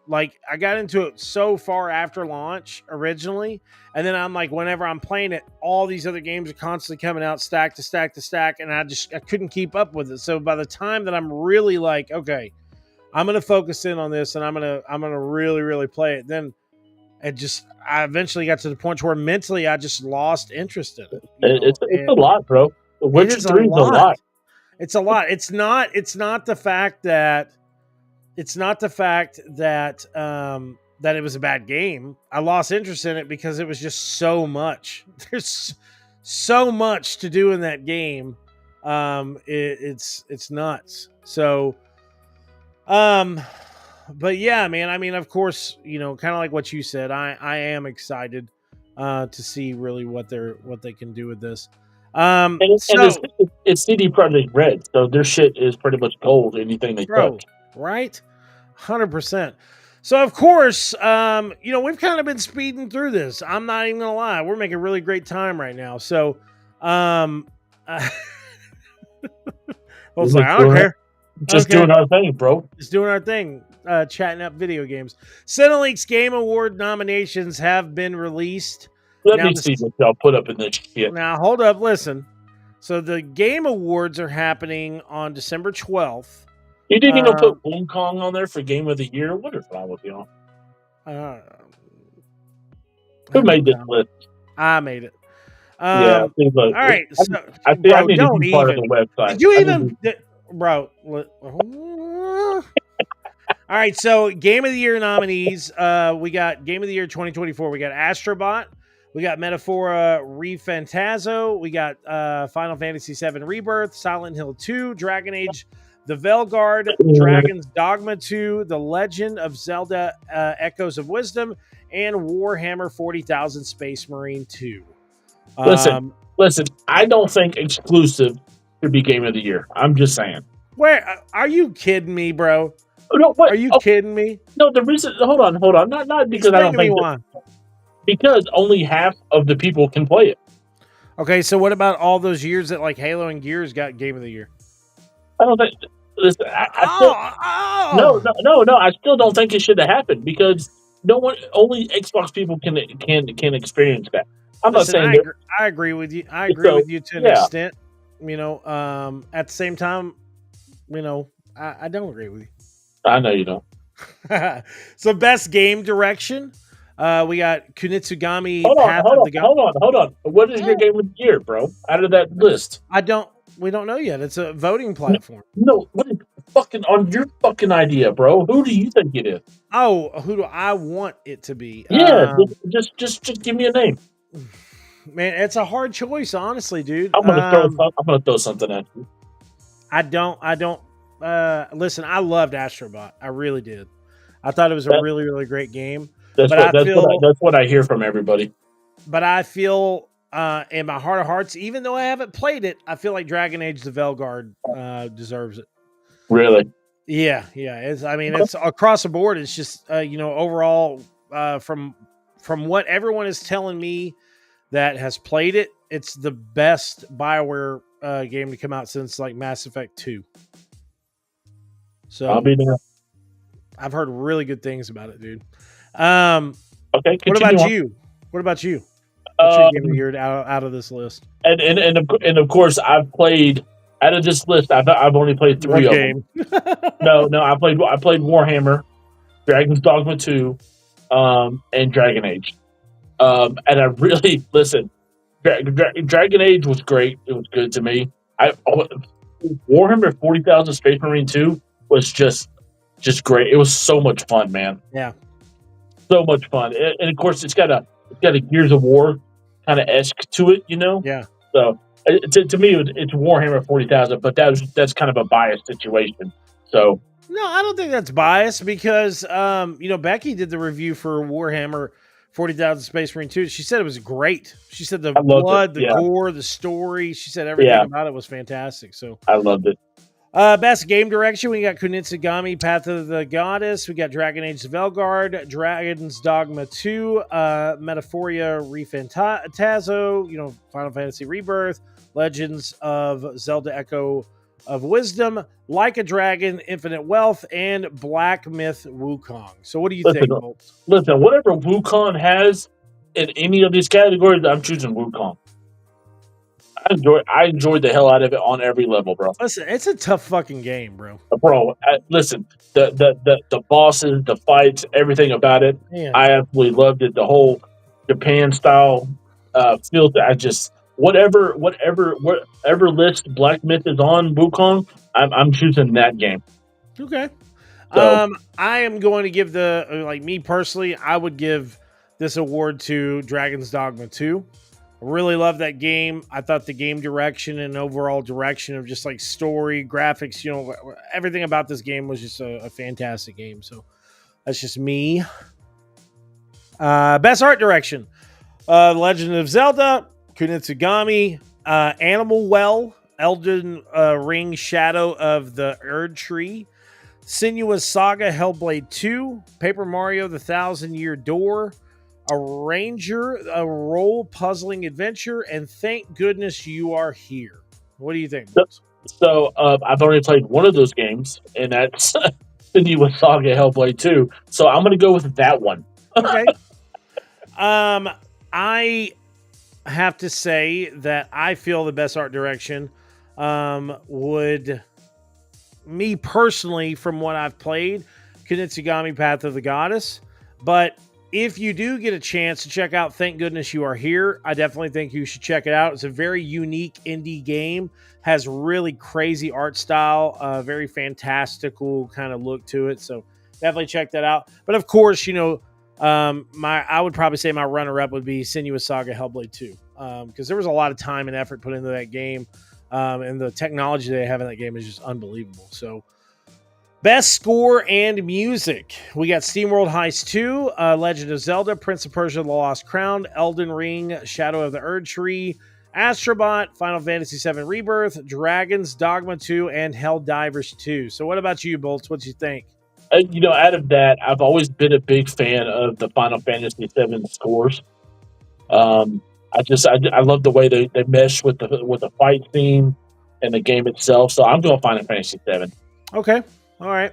Speaker 2: Like, I got into it so far after launch originally. And then I'm like, whenever I'm playing it, all these other games are constantly coming out stack to stack to stack. And I couldn't keep up with it. So by the time that I'm really like, okay, I'm going to focus in on this and I'm going to really, really play it. Then I eventually got to the point where mentally I just lost interest in it.
Speaker 3: It's a lot, bro. The Witcher 3 is a lot.
Speaker 2: It's a lot. It's not the fact that that it was a bad game. I lost interest in it because it was just so much. There's so much to do in that game. It's nuts. So, but yeah, man. I mean, of course, kind of like what you said. I am excited to see really what they can do with this. And
Speaker 3: it's CD Projekt Red, so their shit is pretty much gold. Anything they touch,
Speaker 2: right? 100%. So of course, we've kind of been speeding through this. I'm not even gonna lie, we're making really great time right now. So, I was like, I don't care.
Speaker 3: Doing our thing, bro.
Speaker 2: Just doing our thing. Chatting up video games. Cineleaks Game Award nominations have been released.
Speaker 3: Let me see what y'all put up in this shit.
Speaker 2: Now, hold up, listen. So the Game Awards are happening on December 12th.
Speaker 3: You didn't even put Boom Kong on there for Game of the Year? What is wrong with y'all? Who made this list?
Speaker 2: I made it.
Speaker 3: Yeah.
Speaker 2: All right.
Speaker 3: I need to be part of the website.
Speaker 2: Did you even... Bro. All right, so Game of the Year nominees. We got Game of the Year 2024. We got Astrobot. We got Metaphora ReFantazio. We got Final Fantasy VII Rebirth, Silent Hill 2, Dragon Age The Veilguard, Dragon's Dogma 2, The Legend of Zelda Echoes of Wisdom, and Warhammer 40,000 Space Marine 2.
Speaker 3: Listen, I don't think exclusive should be Game of the Year. I'm just saying.
Speaker 2: Where are you kidding me, bro?
Speaker 3: No, what?
Speaker 2: Are you kidding me?
Speaker 3: No, the reason. Hold on. Not because I don't think. Because only half of the people can play it.
Speaker 2: Okay, so what about all those years that like Halo and Gears got Game of the Year?
Speaker 3: I don't think. Listen, No. I still don't think it should have happened because only Xbox people can experience that. I'm not saying
Speaker 2: I agree with you. I agree with you to an extent. At the same time, I don't agree with you.
Speaker 3: I know you don't.
Speaker 2: So, best game direction. We got Kunitsugami.
Speaker 3: Hold on. What is your game of the year, bro? Out of that list,
Speaker 2: we don't know yet. It's a voting platform.
Speaker 3: No, what is fucking on your fucking idea, bro? Who do you think it is?
Speaker 2: Oh, who do I want it to be?
Speaker 3: Yeah, just give me a name.
Speaker 2: Man, it's a hard choice, honestly, dude.
Speaker 3: I'm gonna throw something at you.
Speaker 2: I don't. Listen, I loved Astrobot. I really did. I thought it was a really, really great game.
Speaker 3: That's what I hear from everybody.
Speaker 2: But I feel, in my heart of hearts, even though I haven't played it, I feel like Dragon Age The Veilguard deserves it.
Speaker 3: Really?
Speaker 2: Yeah. It's across the board. It's just, overall, from what everyone is telling me that has played it, it's the best BioWare game to come out since like Mass Effect 2. So
Speaker 3: I'll be there.
Speaker 2: I've heard really good things about it, dude.
Speaker 3: Okay.
Speaker 2: What about you? What's your game of the year out of this list?
Speaker 3: And of course, I've played out of this list. I've only played 3 of them. No, I played Warhammer, Dragon's Dogma 2, and Dragon Age. And I really listen. Dragon Age was great. It was good to me. Warhammer 40,000 Space Marine 2 was just great. It was so much fun, man.
Speaker 2: Yeah,
Speaker 3: so much fun. And of course, it's got a Gears of War kind of esque to it, you know.
Speaker 2: Yeah.
Speaker 3: So to me, it's Warhammer 40,000, but that's kind of a biased situation. So
Speaker 2: no, I don't think that's biased because Becky did the review for Warhammer 40,000 Space Marine 2. She said it was great. She said the blood, the gore, the story. She said everything about it was fantastic. So
Speaker 3: I loved it.
Speaker 2: Best game direction, we got Kunitsugami, Path of the Goddess. We got Dragon Age Velgard, Dragon's Dogma 2, Metaphoria Refantazo, Final Fantasy Rebirth, Legends of Zelda Echo of Wisdom, Like a Dragon, Infinite Wealth, and Black Myth Wukong. So what do you think, Bolts?
Speaker 3: Listen, whatever Wukong has in any of these categories, I'm choosing Wukong. I enjoyed the hell out of it on every level, bro.
Speaker 2: Listen, it's a tough fucking game, bro.
Speaker 3: Bro, listen, the bosses, the fights, everything about it, man. I absolutely loved it. The whole Japan style feel. I just whatever list Black Myth is on Wukong, I'm choosing that game.
Speaker 2: Okay. So, I am going to give me personally, I would give this award to Dragon's Dogma 2. Really love that game. I thought the game direction and overall direction of just like story, graphics, everything about this game was just a fantastic game. So that's just me. Best art direction. Legend of Zelda, Kunitsugami, Animal Well, Elden Ring Shadow of the Erd Tree, Senua's Saga Hellblade 2, Paper Mario The 1,000-Year Door, A Ranger, a role puzzling adventure, and Thank Goodness You Are Here. What do you think?
Speaker 3: So I've already played one of those games, and that's Senua's Saga Hellblade 2. So I'm going to go with that one.
Speaker 2: Okay. I have to say that I feel the best art direction would, me personally, from what I've played, Kunitsugami Path of the Goddess. But if you do get a chance to check out Thank Goodness You Are Here, I definitely think you should check it out. It's a very unique indie game, has really crazy art style, very fantastical kind of look to it. So definitely check that out. But of course, I would probably say my runner-up would be Senua's Saga Hellblade 2, because there was a lot of time and effort put into that game, and the technology they have in that game is just unbelievable. So best score and music. We got SteamWorld Heist 2, Legend of Zelda, Prince of Persia: The Lost Crown, Elden Ring, Shadow of the Erd Tree, Astrobot, Final Fantasy VII Rebirth, Dragon's Dogma 2, and Helldivers 2. So what about you, Bolts? What do you think?
Speaker 3: Out of that, I've always been a big fan of the Final Fantasy VII scores. I love the way they mesh with the fight theme and the game itself. So I'm going Final Fantasy VII.
Speaker 2: Okay. All right.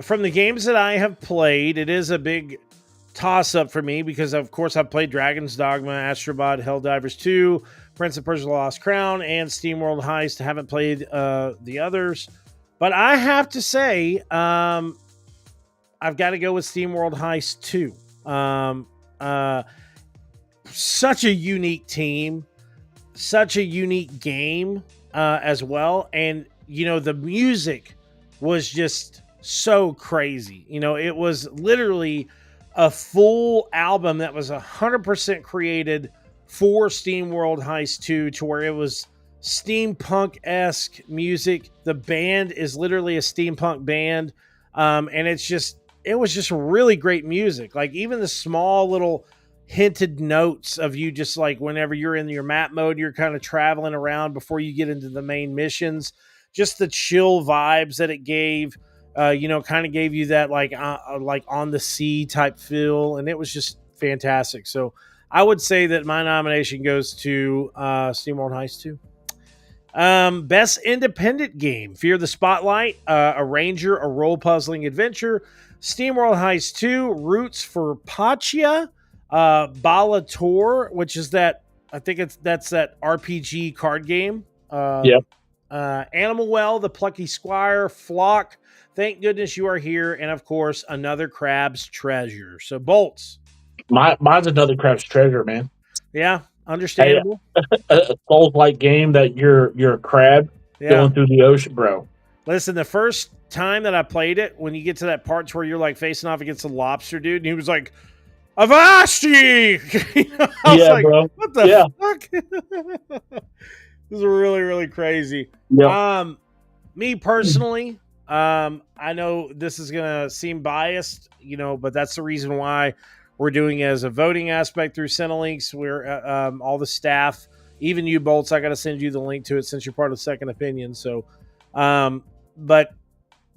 Speaker 2: From the games that I have played, it is a big toss-up for me because, of course, I've played Dragon's Dogma, Astrobot, Helldivers 2, Prince of Persia: The Lost Crown, and SteamWorld Heist. I haven't played the others. But I have to say, I've got to go with SteamWorld Heist 2. Such a unique team, such a unique game as well. And, the music was just so crazy. It was literally a full album that was 100% created for SteamWorld Heist 2, to where it was steampunk-esque music. The band is literally a steampunk band, and it was just really great music. Like, even the small little hinted notes of you just like whenever you're in your map mode, you're kind of traveling around before you get into the main missions, just the chill vibes that it gave, kind of gave you that like on the sea type feel, and it was just fantastic. So I would say that my nomination goes to SteamWorld Heist 2. Best independent game: Fear the Spotlight, A Ranger, a role puzzling adventure, SteamWorld Heist 2, Roots for Pachia, Balator, which is that that's that RPG card game.
Speaker 3: Yep.
Speaker 2: Animal Well, The Plucky Squire, Flock, Thank Goodness You Are Here, and of course another Crab's Treasure. So Bolts.
Speaker 3: Mine's another Crab's Treasure, man.
Speaker 2: Yeah, understandable.
Speaker 3: A Souls-like game that you're a crab going through the ocean, bro.
Speaker 2: Listen, the first time that I played it, when you get to that part where you're like facing off against a lobster dude, and he was like, Avasti! I was like,
Speaker 3: bro.
Speaker 2: What the fuck? This is really, really crazy.
Speaker 3: Yep.
Speaker 2: Me personally, I know this is gonna seem biased, but that's the reason why we're doing it as a voting aspect through Cinelinks. We're all the staff, even you, Bolts. I got to send you the link to it since you're part of Second Opinion. So, but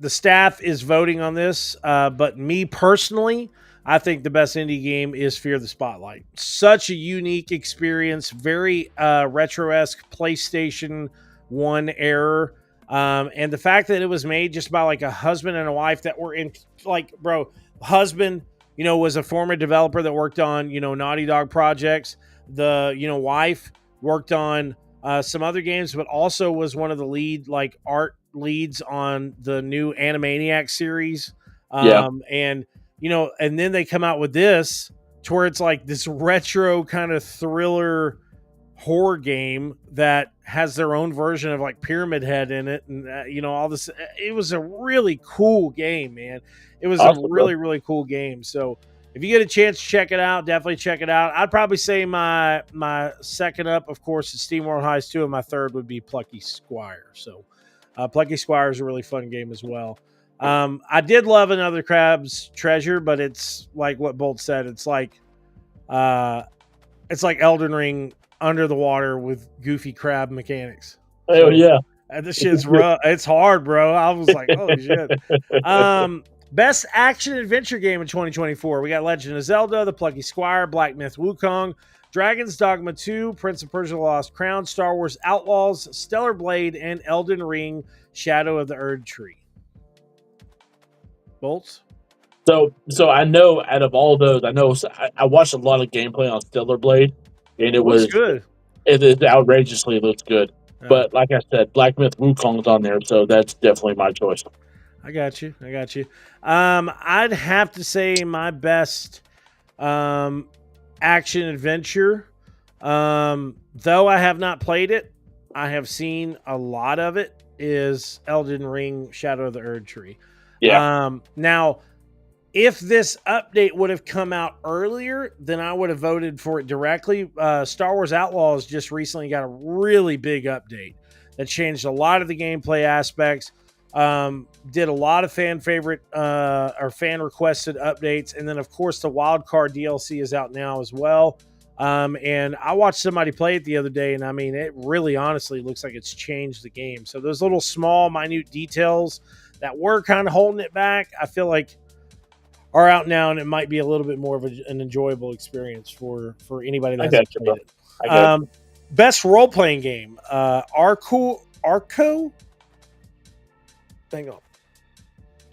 Speaker 2: the staff is voting on this. But me personally, I think the best indie game is Fear the Spotlight. Such a unique experience, very retro-esque PlayStation 1 era. And the fact that it was made just by like a husband and a wife that were in, like, bro, husband, was a former developer that worked on, Naughty Dog projects. The, wife worked on some other games, but also was one of the art leads on the new Animaniacs series. And, and then they come out with this to where it's like this retro kind of thriller horror game that has their own version of like Pyramid Head in it. And, all this, it was a really cool game, man. It was awesome, a really, really cool game. So if you get a chance to check it out, definitely check it out. I'd probably say my second up, of course, is SteamWorld Heist 2, and my third would be Plucky Squire. So Plucky Squire is a really fun game as well. I did love Another Crab's Treasure, but it's like what Bolt said. It's like Elden Ring under the water with goofy crab mechanics.
Speaker 3: Oh, yeah.
Speaker 2: This shit's rough. It's hard, bro. I was like, holy shit. Best action adventure game in 2024. We got Legend of Zelda, The Plucky Squire, Black Myth Wukong, Dragon's Dogma 2, Prince of Persia: The Lost Crown, Star Wars Outlaws, Stellar Blade, and Elden Ring: Shadow of the Erd Tree. Bolts?
Speaker 3: So I know out of all those, I watched a lot of gameplay on Stellar Blade, and it was
Speaker 2: good.
Speaker 3: It outrageously looks good. Yeah. But like I said, Black Myth Wukong's on there, so that's definitely my choice.
Speaker 2: I got you. I'd have to say my best action adventure, though I have not played it, I have seen a lot of it, is Elden Ring: Shadow of the Erd Tree. Yeah. Now, if this update would have come out earlier, then I would have voted for it directly. Star Wars Outlaws just recently got a really big update that changed a lot of the gameplay aspects, did a lot of fan favorite or fan requested updates. And then, of course, the Wildcard DLC is out now as well. And I watched somebody play it the other day, and I mean, it really honestly looks like it's changed the game. So those little small, minute details that were kind of holding it back, I feel like are out now, and it might be a little bit more of an enjoyable experience for anybody that hasn't played it. Best role-playing game, Arco? Hang on.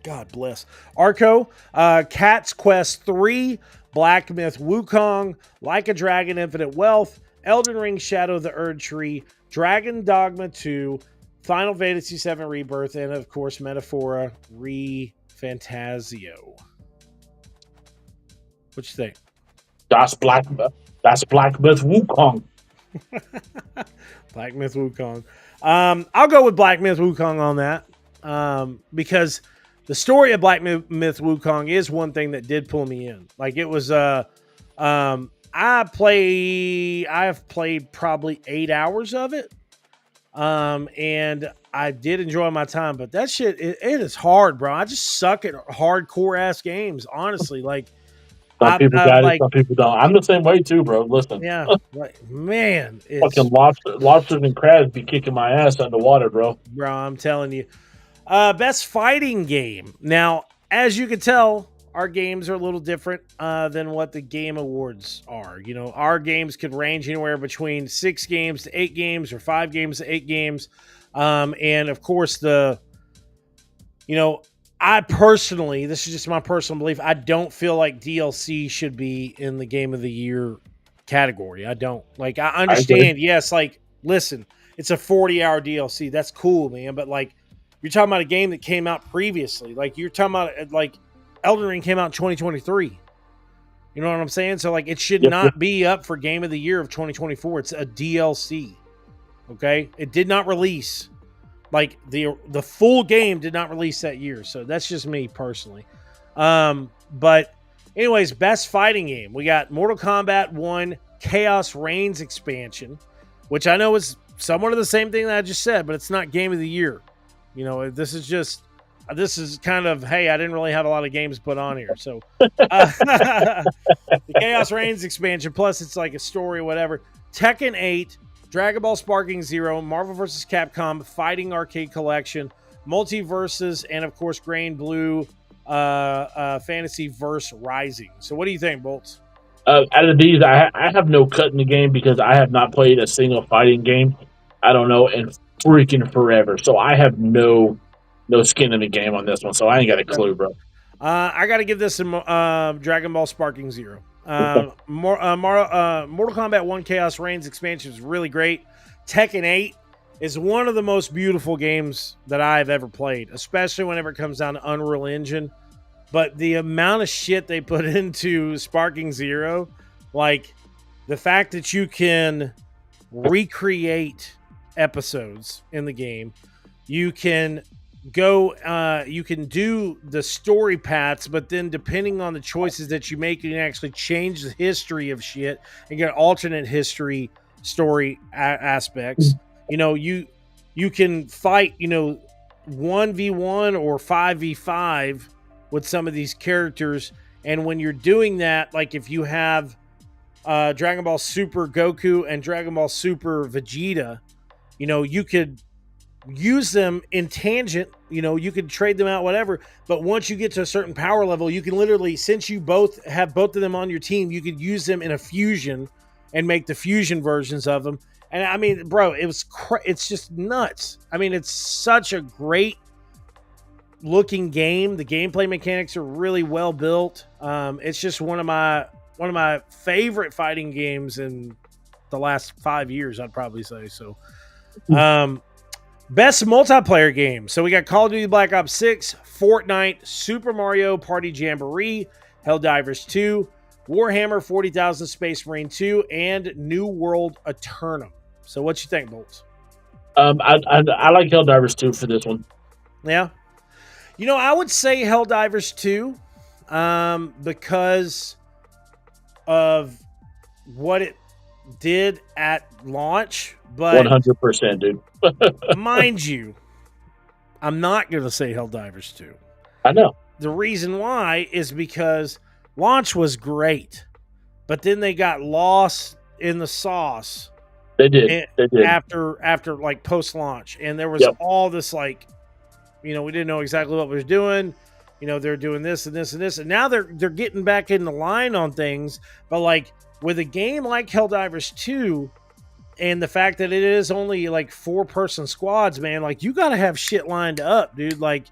Speaker 2: God bless. Arco, Cat's Quest 3, Black Myth Wukong, Like a Dragon Infinite Wealth, Elden Ring: Shadow of the Erd Tree, Dragon Dogma 2, Final Fantasy VII Rebirth, and of course Metaphora Re-Fantasio. What you think?
Speaker 3: That's Black Myth Wukong.
Speaker 2: Black Myth Wukong. I'll go with Black Myth Wukong on that, because the story of Black Myth Wukong is one thing that did pull me in. Like, it was I have played probably 8 hours of it, and I did enjoy my time. But that shit, it is hard, bro. I just suck at hardcore ass games, honestly. Like,
Speaker 3: some people got it, some people don't. I'm the same way too, bro. Listen,
Speaker 2: yeah, like, man,
Speaker 3: fucking lobsters and crabs be kicking my ass underwater, bro.
Speaker 2: Bro, I'm telling you. Best fighting game. Now, as you can tell, our games are a little different than what the Game Awards are. You know, our games could range anywhere between 6 games to 8 games, or 5 games to 8 games. And of course, I personally, this is just my personal belief, I don't feel like DLC should be in the Game of the Year category. I don't. Like, I understand, yes, like, listen, it's a 40-hour DLC. That's cool, man. But, like, you're talking about a game that came out previously. Like, you're talking about, like, Elden Ring came out in 2023. You know what I'm saying? So, like, it should not be up for Game of the Year of 2024. It's a DLC. Okay? It did not release. Like, the full game did not release that year. So, that's just me personally. But, anyways, best fighting game. We got Mortal Kombat 1 Chaos Reigns expansion, which I know is somewhat of the same thing that I just said, but it's not Game of the Year. You know, this is kind of, hey, I didn't really have a lot of games put on here. So the Chaos Reigns expansion, plus it's like a story or whatever. Tekken 8, Dragon Ball Sparking Zero, Marvel vs. Capcom Fighting Arcade Collection, Multiverses, and of course Grain Blue Fantasy Verse Rising. So what do you think, Bolts?
Speaker 3: Out of these, I have no cut in the game because I have not played a single fighting game, I don't know, in freaking forever. So I have no skin in the game on this one. So I ain't got a clue, bro.
Speaker 2: I got to give this a Dragon Ball Sparking Zero. Mortal Kombat 1 Chaos Reigns expansion is really great. Tekken 8 is one of the most beautiful games that I've ever played, especially whenever it comes down to Unreal Engine. But the amount of shit they put into Sparking Zero, like the fact that you can recreate episodes in the game, you can go, you can do the story paths, but then depending on the choices that you make, you can actually change the history of shit and get alternate history story aspects. You know, you can fight, 1v1 or 5v5 with some of these characters. And when you're doing that, like if you have Dragon Ball Super Goku and Dragon Ball Super Vegeta, you could use them in tangent, you could trade them out, whatever. But once you get to a certain power level, you can literally, since you both have both of them on your team, you could use them in a fusion and make the fusion versions of them. And I mean, bro, it's just nuts. I mean, it's such a great looking game. The gameplay mechanics are really well built. It's just one of my favorite fighting games in the last 5 years, I'd probably say. So, best multiplayer game. So we got Call of Duty Black Ops 6, Fortnite, Super Mario Party Jamboree, Helldivers 2, Warhammer 40,000 Space Marine 2, and New World Eternum. So what you think, Bolts?
Speaker 3: I like Helldivers 2 for this one.
Speaker 2: Yeah. I would say Helldivers 2 because of what it did at launch. But
Speaker 3: 100%, dude.
Speaker 2: mind you, I'm not going to say Helldivers 2.
Speaker 3: I know.
Speaker 2: The reason why is because launch was great, but then they got lost in the sauce.
Speaker 3: They did.
Speaker 2: After like post-launch. And there was all this like, we didn't know exactly what we were doing. They're doing this and this and this. And now they're getting back in the line on things. But like with a game like Helldivers 2 and the fact that it is only like 4-person squads, man, like you got to have shit lined up, dude. Like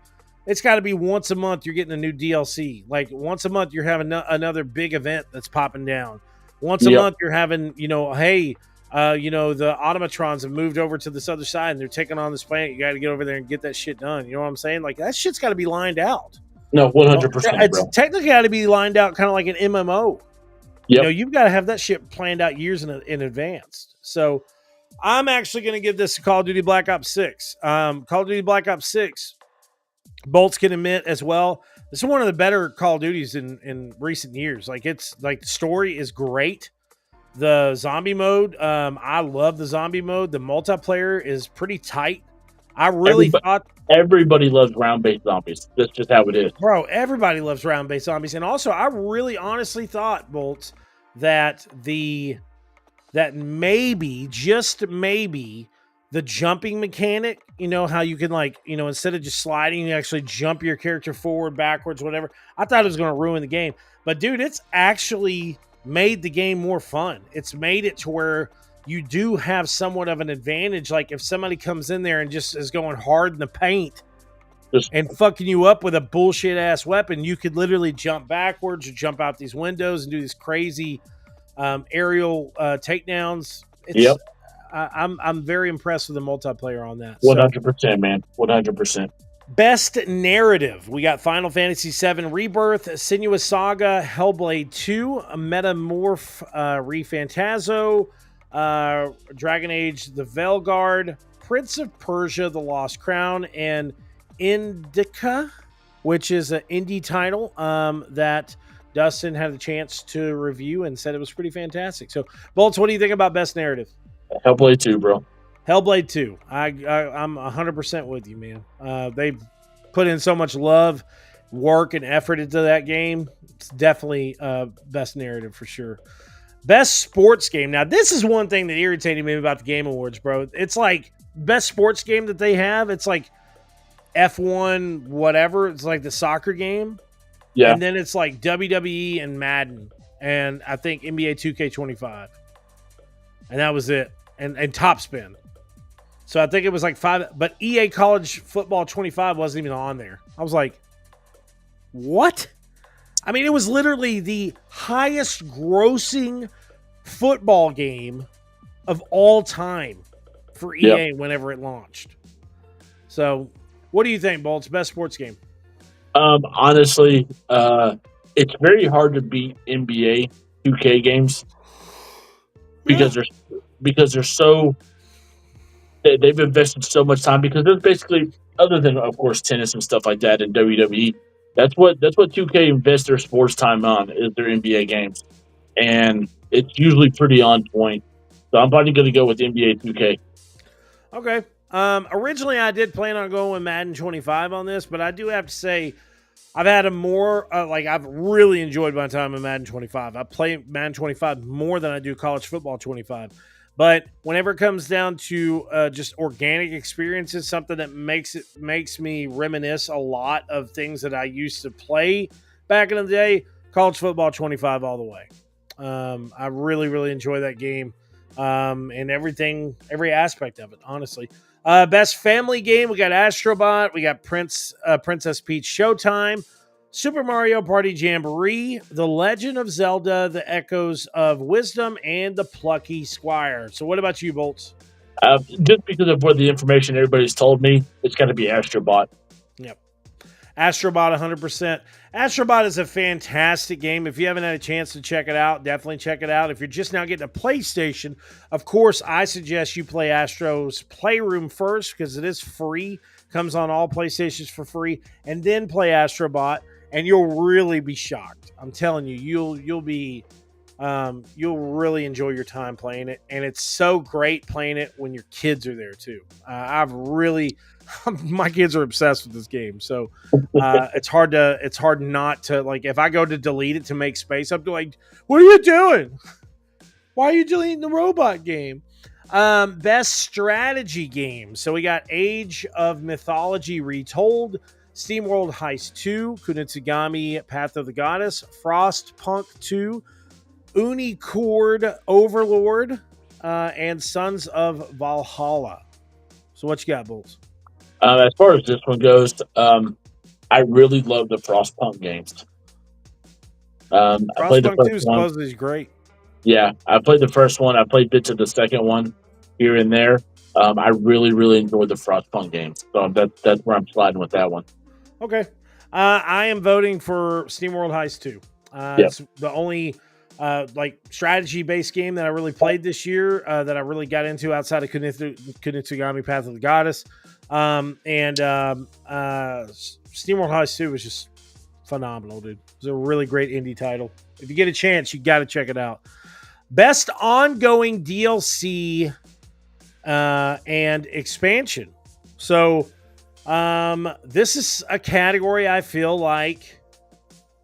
Speaker 2: it's got to be once a month you're getting a new DLC. Like once a month you're having another big event that's popping down. Once a month you're having, hey, the automatrons have moved over to this other side and they're taking on this planet. You got to get over there and get that shit done. You know what I'm saying? Like that shit's got to be lined out.
Speaker 3: No, 100%.
Speaker 2: It's technically got to be lined out kind of like an MMO.
Speaker 3: Yep.
Speaker 2: You've got to have that shit planned out years in advance. So I'm actually going to give this to Call of Duty Black Ops 6. Call of Duty Black Ops 6, Bolts can admit as well, this is one of the better Call of Duties in recent years. Like it's like the story is great. The zombie mode, I love the zombie mode. The multiplayer is pretty tight. I really thought
Speaker 3: everybody loves round-based zombies. That's just how it is,
Speaker 2: bro. Everybody loves round-based zombies, and also I really honestly thought, Bolts, that maybe just maybe the jumping mechanic. How you can like instead of just sliding, you actually jump your character forward, backwards, whatever. I thought it was going to ruin the game, but dude, it's actually made the game more fun. It's made it to where you do have somewhat of an advantage. Like if somebody comes in there and just is going hard in the paint, and fucking you up with a bullshit ass weapon. You could literally jump backwards or jump out these windows and do these crazy aerial takedowns.
Speaker 3: Yep.
Speaker 2: I'm very impressed with the multiplayer on that.
Speaker 3: 100%, man. 100%.
Speaker 2: Best narrative. We got Final Fantasy VII Rebirth, Sinuous Saga, Hellblade 2, Metamorph ReFantazo, Dragon Age The Veilguard, Prince of Persia The Lost Crown, and Indica, which is an indie title that Dustin had a chance to review and said it was pretty fantastic. So, Bolts, what do you think about Best Narrative?
Speaker 3: Hellblade 2, bro.
Speaker 2: Hellblade 2. I'm 100% with you, man. They put in so much love, work, and effort into that game. It's definitely best narrative for sure. Best sports game. Now, this is one thing that irritated me about the Game Awards, bro. It's like best sports game that they have. It's like F1 whatever. It's like the soccer game.
Speaker 3: Yeah.
Speaker 2: And then it's like WWE and Madden. And I think NBA 2K25. And that was it. And Top Spin. So I think it was like 5, but EA College Football 25 wasn't even on there. I was like, what? I mean, it was literally the highest grossing football game of all time for EA whenever it launched. So what do you think, Bolts? Best sports game?
Speaker 3: Honestly, it's very hard to beat NBA 2K games because they're so... They've invested so much time because there's basically, other than of course tennis and stuff like that and WWE, that's what 2K invests their sports time on is their NBA games, and it's usually pretty on point. So I'm probably going to go with NBA 2K.
Speaker 2: Okay. Originally I did plan on going with Madden 25 on this, but I do have to say I've had a more I've really enjoyed my time in Madden 25. I play Madden 25 more than I do College Football 25. But whenever it comes down to just organic experiences, something that makes me reminisce a lot of things that I used to play back in the day, College Football 25 all the way. I really, really enjoy that game and every aspect of it, honestly. Best family game, we got Astrobot, we got Princess Peach Showtime, Super Mario Party Jamboree, The Legend of Zelda, The Echoes of Wisdom, and The Plucky Squire. So what about you, Bolts?
Speaker 3: Just because of what the information everybody's told me, it's got to be Astrobot.
Speaker 2: Yep. Astrobot 100%. Astrobot is a fantastic game. If you haven't had a chance to check it out, definitely check it out. If you're just now getting a PlayStation, of course, I suggest you play Astro's Playroom first because it is free. Comes on all PlayStations for free. And then play Astrobot. And you'll really be shocked. I'm telling you, you'll really enjoy your time playing it, and it's so great playing it when your kids are there too. My kids are obsessed with this game, so it's hard not to, like, if I go to delete it to make space, I'm like, what are you doing? Why are you deleting the robot game? Best strategy game. So we got Age of Mythology Retold, SteamWorld Heist 2, Kunitsugami Path of the Goddess, Frostpunk 2, Unicord Overlord, and Sons of Valhalla. So what you got, Bulls?
Speaker 3: As far as this one goes, I really love the Frostpunk games. I played the
Speaker 2: Frostpunk 2
Speaker 3: first one.
Speaker 2: supposedly is great.
Speaker 3: Yeah, I played the first one. I played bits of the second one here and there. I really, really enjoyed the Frostpunk games. So that's where I'm sliding with that one.
Speaker 2: Okay. I am voting for SteamWorld Heist 2. It's the only strategy-based game that I really played this year that I really got into outside of Kunitsugami Path of the Goddess. SteamWorld Heist 2 was just phenomenal, dude. It was a really great indie title. If you get a chance, you got to check it out. Best ongoing DLC and expansion. So this is a category I feel like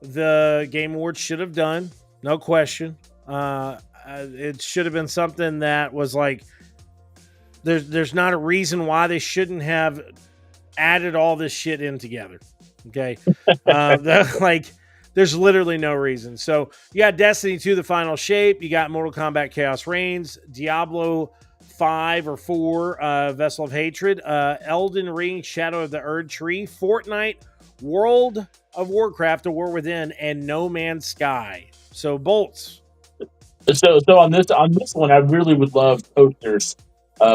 Speaker 2: the Game Awards should have done. No question. It should have been something that was like, there's not a reason why they shouldn't have added all this shit in together. Okay. There's literally no reason. So you got Destiny 2, The Final Shape. You got Mortal Kombat Chaos Reigns, Diablo 5 or 4, Vessel of Hatred, Elden Ring, Shadow of the Erd Tree, Fortnite, World of Warcraft, A War Within, and No Man's Sky. So, Bolts.
Speaker 3: So on this one, I really would love Toaster's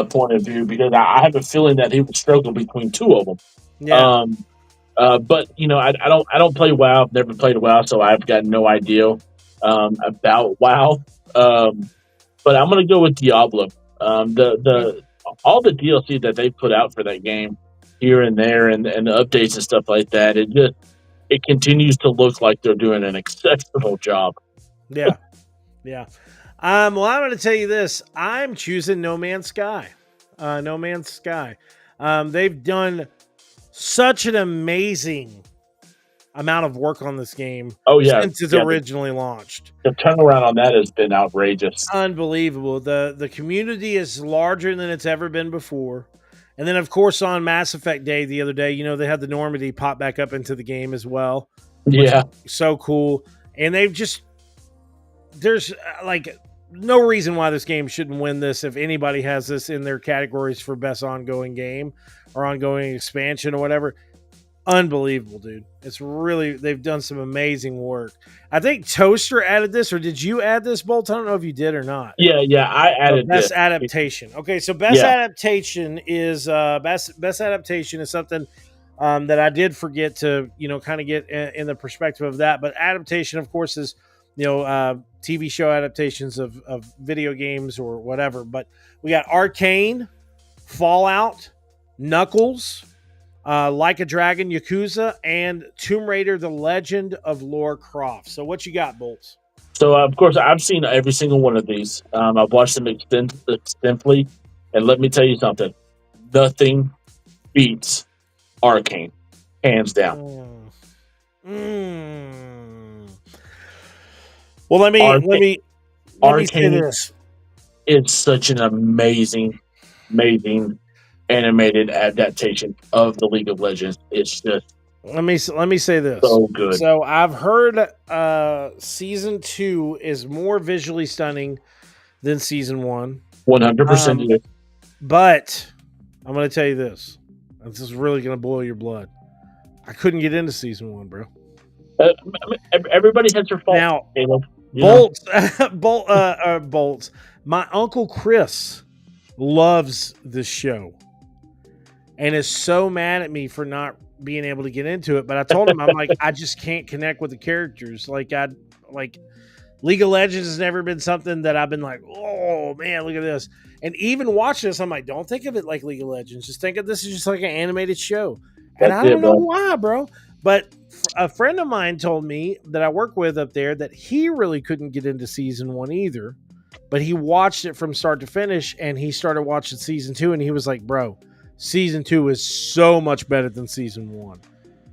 Speaker 3: point of view, because I have a feeling that he would struggle between two of them.
Speaker 2: Yeah.
Speaker 3: But I don't play WoW. I've never played WoW, so I've got no idea about WoW. But I'm gonna go with Diablo. The all the DLC that they put out for that game here and there, and the updates and stuff like that, it continues to look like they're doing an exceptional job.
Speaker 2: Yeah. Yeah. Well, I'm going to tell you this. I'm choosing No Man's Sky. No Man's Sky. They've done such an amazing amount of work on this game since it's originally launched.
Speaker 3: The turnaround on that has been outrageous.
Speaker 2: Unbelievable. The community is larger than it's ever been before. And then, of course, on Mass Effect Day the other day, they had the Normandy pop back up into the game as well.
Speaker 3: Yeah.
Speaker 2: So cool. And there's no reason why this game shouldn't win this if anybody has this in their categories for best ongoing game or ongoing expansion or whatever. Unbelievable, dude. It's really, they've done some amazing work. I think Toaster added this, or did you add this, Bolt? I don't know if you did or not.
Speaker 3: Yeah, I added
Speaker 2: best adaptation. Okay, so best adaptation is best adaptation is something that I did forget to kind of get in the perspective of that. But adaptation, of course, is TV show adaptations of video games or whatever. But we got Arcane, Fallout, Knuckles, Like a Dragon, Yakuza, and Tomb Raider: The Legend of Lara Croft. So what you got, Bolts?
Speaker 3: So of course I've seen every single one of these. I've watched them extensively, and let me tell you something: nothing beats Arcane, hands down.
Speaker 2: Well, let me say this.
Speaker 3: It's such an amazing animated adaptation of the League of Legends. It's just
Speaker 2: let me say this.
Speaker 3: So good.
Speaker 2: So I've heard season 2 is more visually stunning than season 1.
Speaker 3: 100%.
Speaker 2: But I'm going to tell you this. This is really going to boil your blood. I couldn't get into season 1, bro.
Speaker 3: Everybody has their fault.
Speaker 2: Now,
Speaker 3: Caleb,
Speaker 2: Bolts. My uncle Chris loves this show and is so mad at me for not being able to get into it. But I told him, I'm like, I just can't connect with the characters. Like League of Legends has never been something that I've been like, oh man, look at this. And even watching this, I'm like, don't think of it like League of Legends. Just think of this as just like an animated show. And I don't know why, bro. But a friend of mine told me that I work with up there that he really couldn't get into season 1 either. But he watched it from start to finish, and he started watching season 2, and he was like, bro, season 2 is so much better than season 1.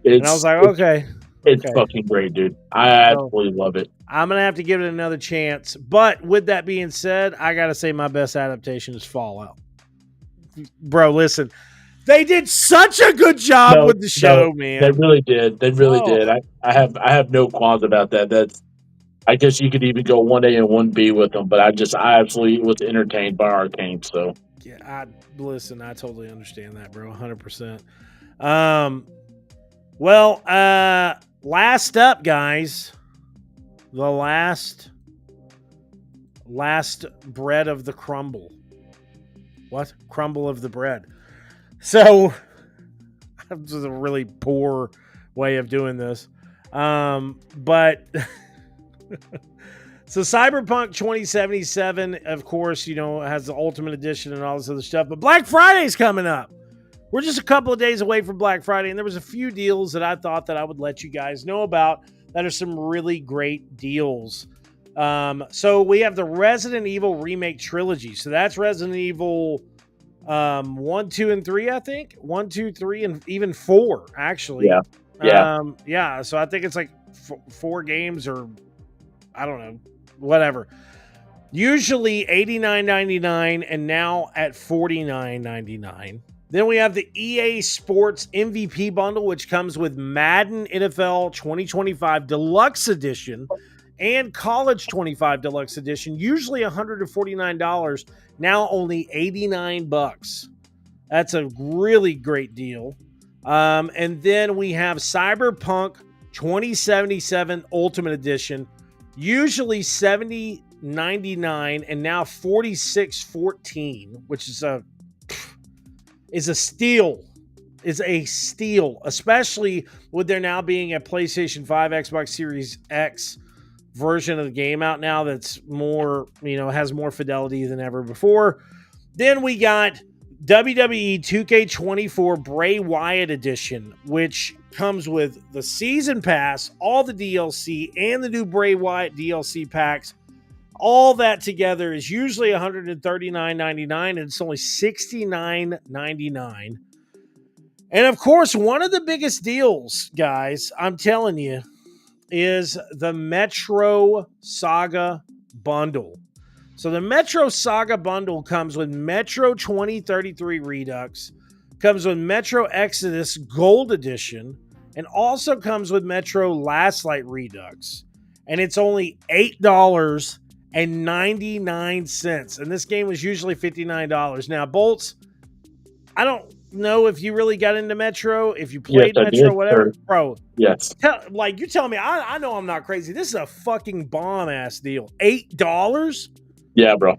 Speaker 2: And I was like, okay.
Speaker 3: It's fucking great, dude. I absolutely love it.
Speaker 2: I'm going to have to give it another chance. But with that being said, I got to say my best adaptation is Fallout. Bro, listen. They did such a good job with the show, man.
Speaker 3: They really did. They really did. I have no qualms about that. I guess you could even go 1A and 1B with them, but I absolutely was entertained by Arcane. So
Speaker 2: yeah, I totally understand that, bro. 100%. Well, last up, guys, the last bread of the crumble. What? Crumble of the bread. So this is a really poor way of doing this. But so Cyberpunk 2077, of course, has the Ultimate Edition and all this other stuff. But Black Friday's coming up. We're just a couple of days away from Black Friday, and there was a few deals that I thought that I would let you guys know about that are some really great deals. So we have the Resident Evil Remake Trilogy. So that's Resident Evil 1, 2, and 3, I think. 1, 2, 3, and even 4, actually.
Speaker 3: Yeah.
Speaker 2: So I think it's like 4 games, or I don't know, whatever. Usually $89.99 and now at $49.99. Then we have the EA Sports MVP bundle, which comes with Madden NFL 2025 Deluxe Edition and College 25 Deluxe Edition, usually $149, now only $89. That's a really great deal. And then we have Cyberpunk 2077 Ultimate Edition, usually $70.99 and now $46.14, which is a steal. Is a steal, especially with there now being a PlayStation 5, Xbox Series X version of the game out now that's more, has more fidelity than ever before. Then we got WWE 2K24 Bray Wyatt Edition, which comes with the Season Pass, all the DLC, and the new Bray Wyatt DLC packs. All that together is usually $139.99, and it's only $69.99. And of course, one of the biggest deals, guys, I'm telling you, is the Metro Saga Bundle. So the Metro Saga Bundle comes with Metro 2033 Redux, comes with Metro Exodus Gold Edition, and also comes with Metro Last Light Redux. And it's only $8.99. And this game was usually $59. Now, Bolts, I don't know if you really got into Metro, if you played Metro, whatever. Bro,
Speaker 3: yes.
Speaker 2: You tell me, I know I'm not crazy. This is a fucking bomb-ass deal. $8?
Speaker 3: Yeah, bro.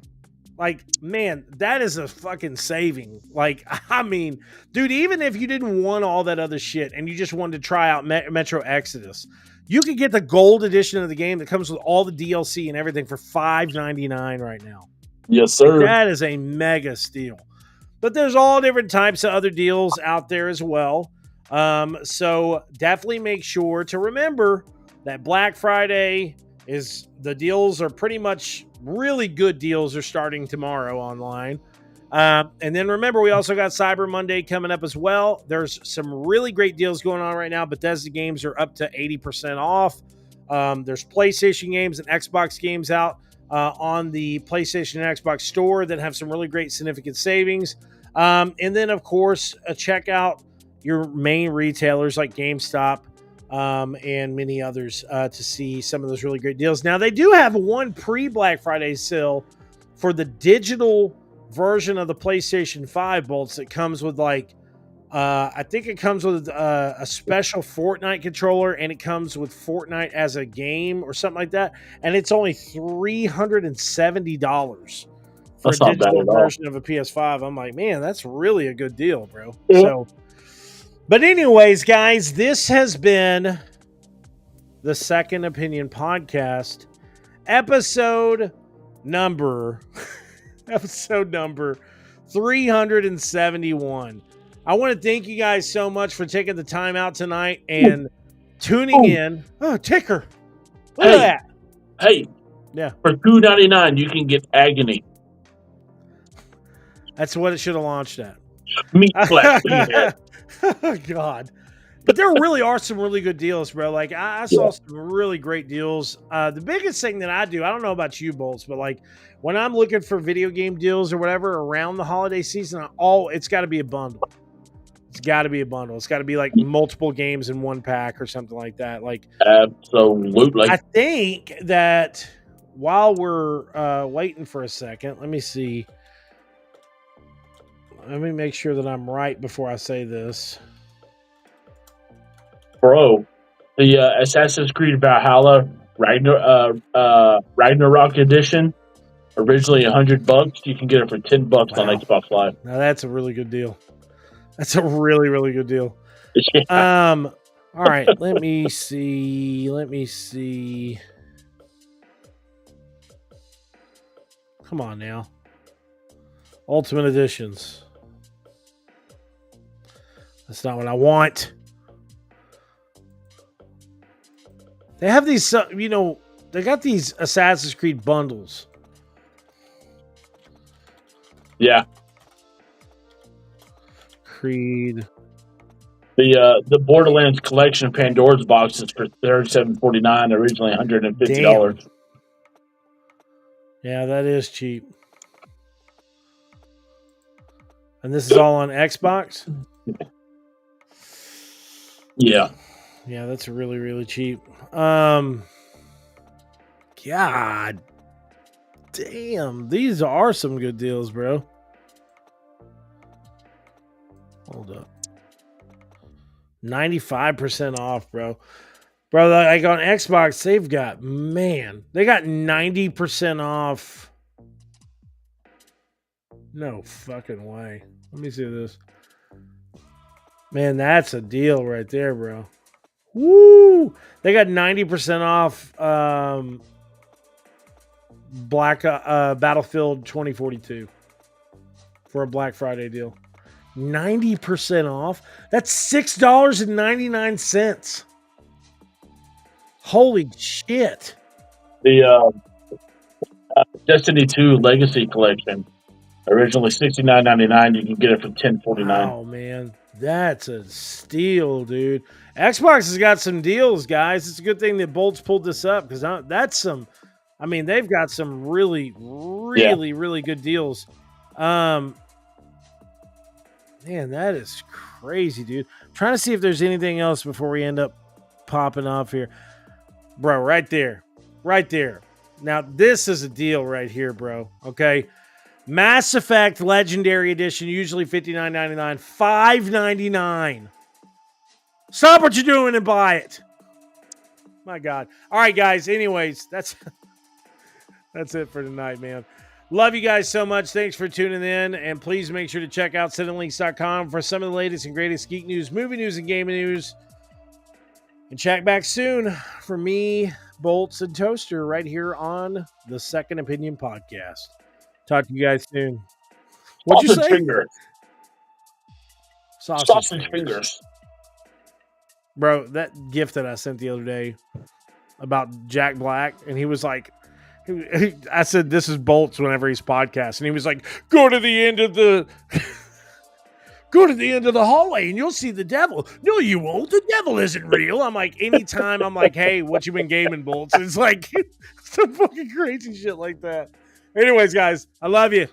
Speaker 2: Like, man, that is a fucking saving. Like, I mean, dude, even if you didn't want all that other shit and you just wanted to try out Metro Exodus, you could get the gold edition of the game that comes with all the DLC and everything for $5.99 right now.
Speaker 3: Yes, sir.
Speaker 2: That is a mega steal. But there's all different types of other deals out there as well. So definitely make sure to remember that Black Friday the deals are pretty much really good deals are starting tomorrow online. And then remember, we also got Cyber Monday coming up as well. There's some really great deals going on right now. Bethesda games are up to 80% off. There's PlayStation games and Xbox games out on the PlayStation and Xbox store that have some really great significant savings. And then, of course, check out your main retailers like GameStop and many others to see some of those really great deals. Now, they do have one pre-Black Friday sale for the digital version of the PlayStation 5 Bolts that comes with I think it comes with a special Fortnite controller, and it comes with Fortnite as a game or something like that. And it's only $370 for a digital version of a PS5. I'm like, man, that's really a good deal, bro. Yeah. So, but anyways, guys, this has been the Second Opinion Podcast, episode number 371. I want to thank you guys so much for taking the time out tonight and tuning in. Oh, ticker. Look at that.
Speaker 3: Hey.
Speaker 2: Yeah.
Speaker 3: For $2.99, you can get Agony.
Speaker 2: That's what it should have launched at.
Speaker 3: Meat flesh.
Speaker 2: Oh, God. But there really are some really good deals, bro. Like, I saw some really great deals. The biggest thing that I do, I don't know about you, Bolts, but like when I'm looking for video game deals or whatever around the holiday season, it's got to be a bundle. It's got to be a bundle. It's got to be like multiple games in one pack or something like that. Like,
Speaker 3: absolutely.
Speaker 2: I think that while we're waiting for a second, let me see. Let me make sure that I'm right before I say this.
Speaker 3: Bro, the Assassin's Creed Valhalla Ragnarok edition, originally $100, you can get it for $10 on Xbox Live.
Speaker 2: Now that's a really good deal. That's a really, really good deal.
Speaker 3: Yeah.
Speaker 2: All right, let me see. Come on now. Ultimate Editions. That's not what I want. They have these, they got these Assassin's Creed bundles.
Speaker 3: Yeah.
Speaker 2: Creed.
Speaker 3: The Borderlands collection Pandora's box is for $37.49, originally $150.
Speaker 2: Damn. Yeah, that is cheap. And this is all on Xbox?
Speaker 3: Yeah.
Speaker 2: Yeah, that's really, really cheap. God damn. These are some good deals, bro. Hold up. 95% off, bro. Bro, like on Xbox, they got 90% off. No fucking way. Let me see this. Man, that's a deal right there, bro. Woo! They got 90% off Battlefield 2042 for a Black Friday deal. 90% off? That's $6.99. Holy shit.
Speaker 3: The Destiny 2 Legacy Collection, originally $69.99, you can get it for $10.49.
Speaker 2: Oh, man. That's a steal, dude. Xbox has got some deals, guys. It's a good thing that Bolt's pulled this up because that's some. I mean, they've got some really, really good deals. Man, that is crazy, dude. I'm trying to see if there's anything else before we end up popping off here. Bro, right there. Right there. Now, this is a deal right here, bro. Okay. Mass Effect Legendary Edition, usually $59.99, $5.99. Stop what you're doing and buy it. My God. All right, guys. Anyways, that's it for tonight, man. Love you guys so much. Thanks for tuning in. And please make sure to check out cinelinks.com for some of the latest and greatest geek news, movie news, and gaming news. And check back soon for me, Bolts, and Toaster right here on the Second Opinion Podcast. Talk to you guys soon. What'd you say?
Speaker 3: Fingers.
Speaker 2: Sausage
Speaker 3: fingers.
Speaker 2: Bro, that gift that I sent the other day about Jack Black, and he was like, I said, this is Bolts whenever he's podcasting. And he was like, go to the end of the hallway and you'll see the devil. No, you won't. The devil isn't real. I'm like, anytime I'm like, hey, what you been gaming, Bolts? It's like some fucking crazy shit like that. Anyways, guys, I love you.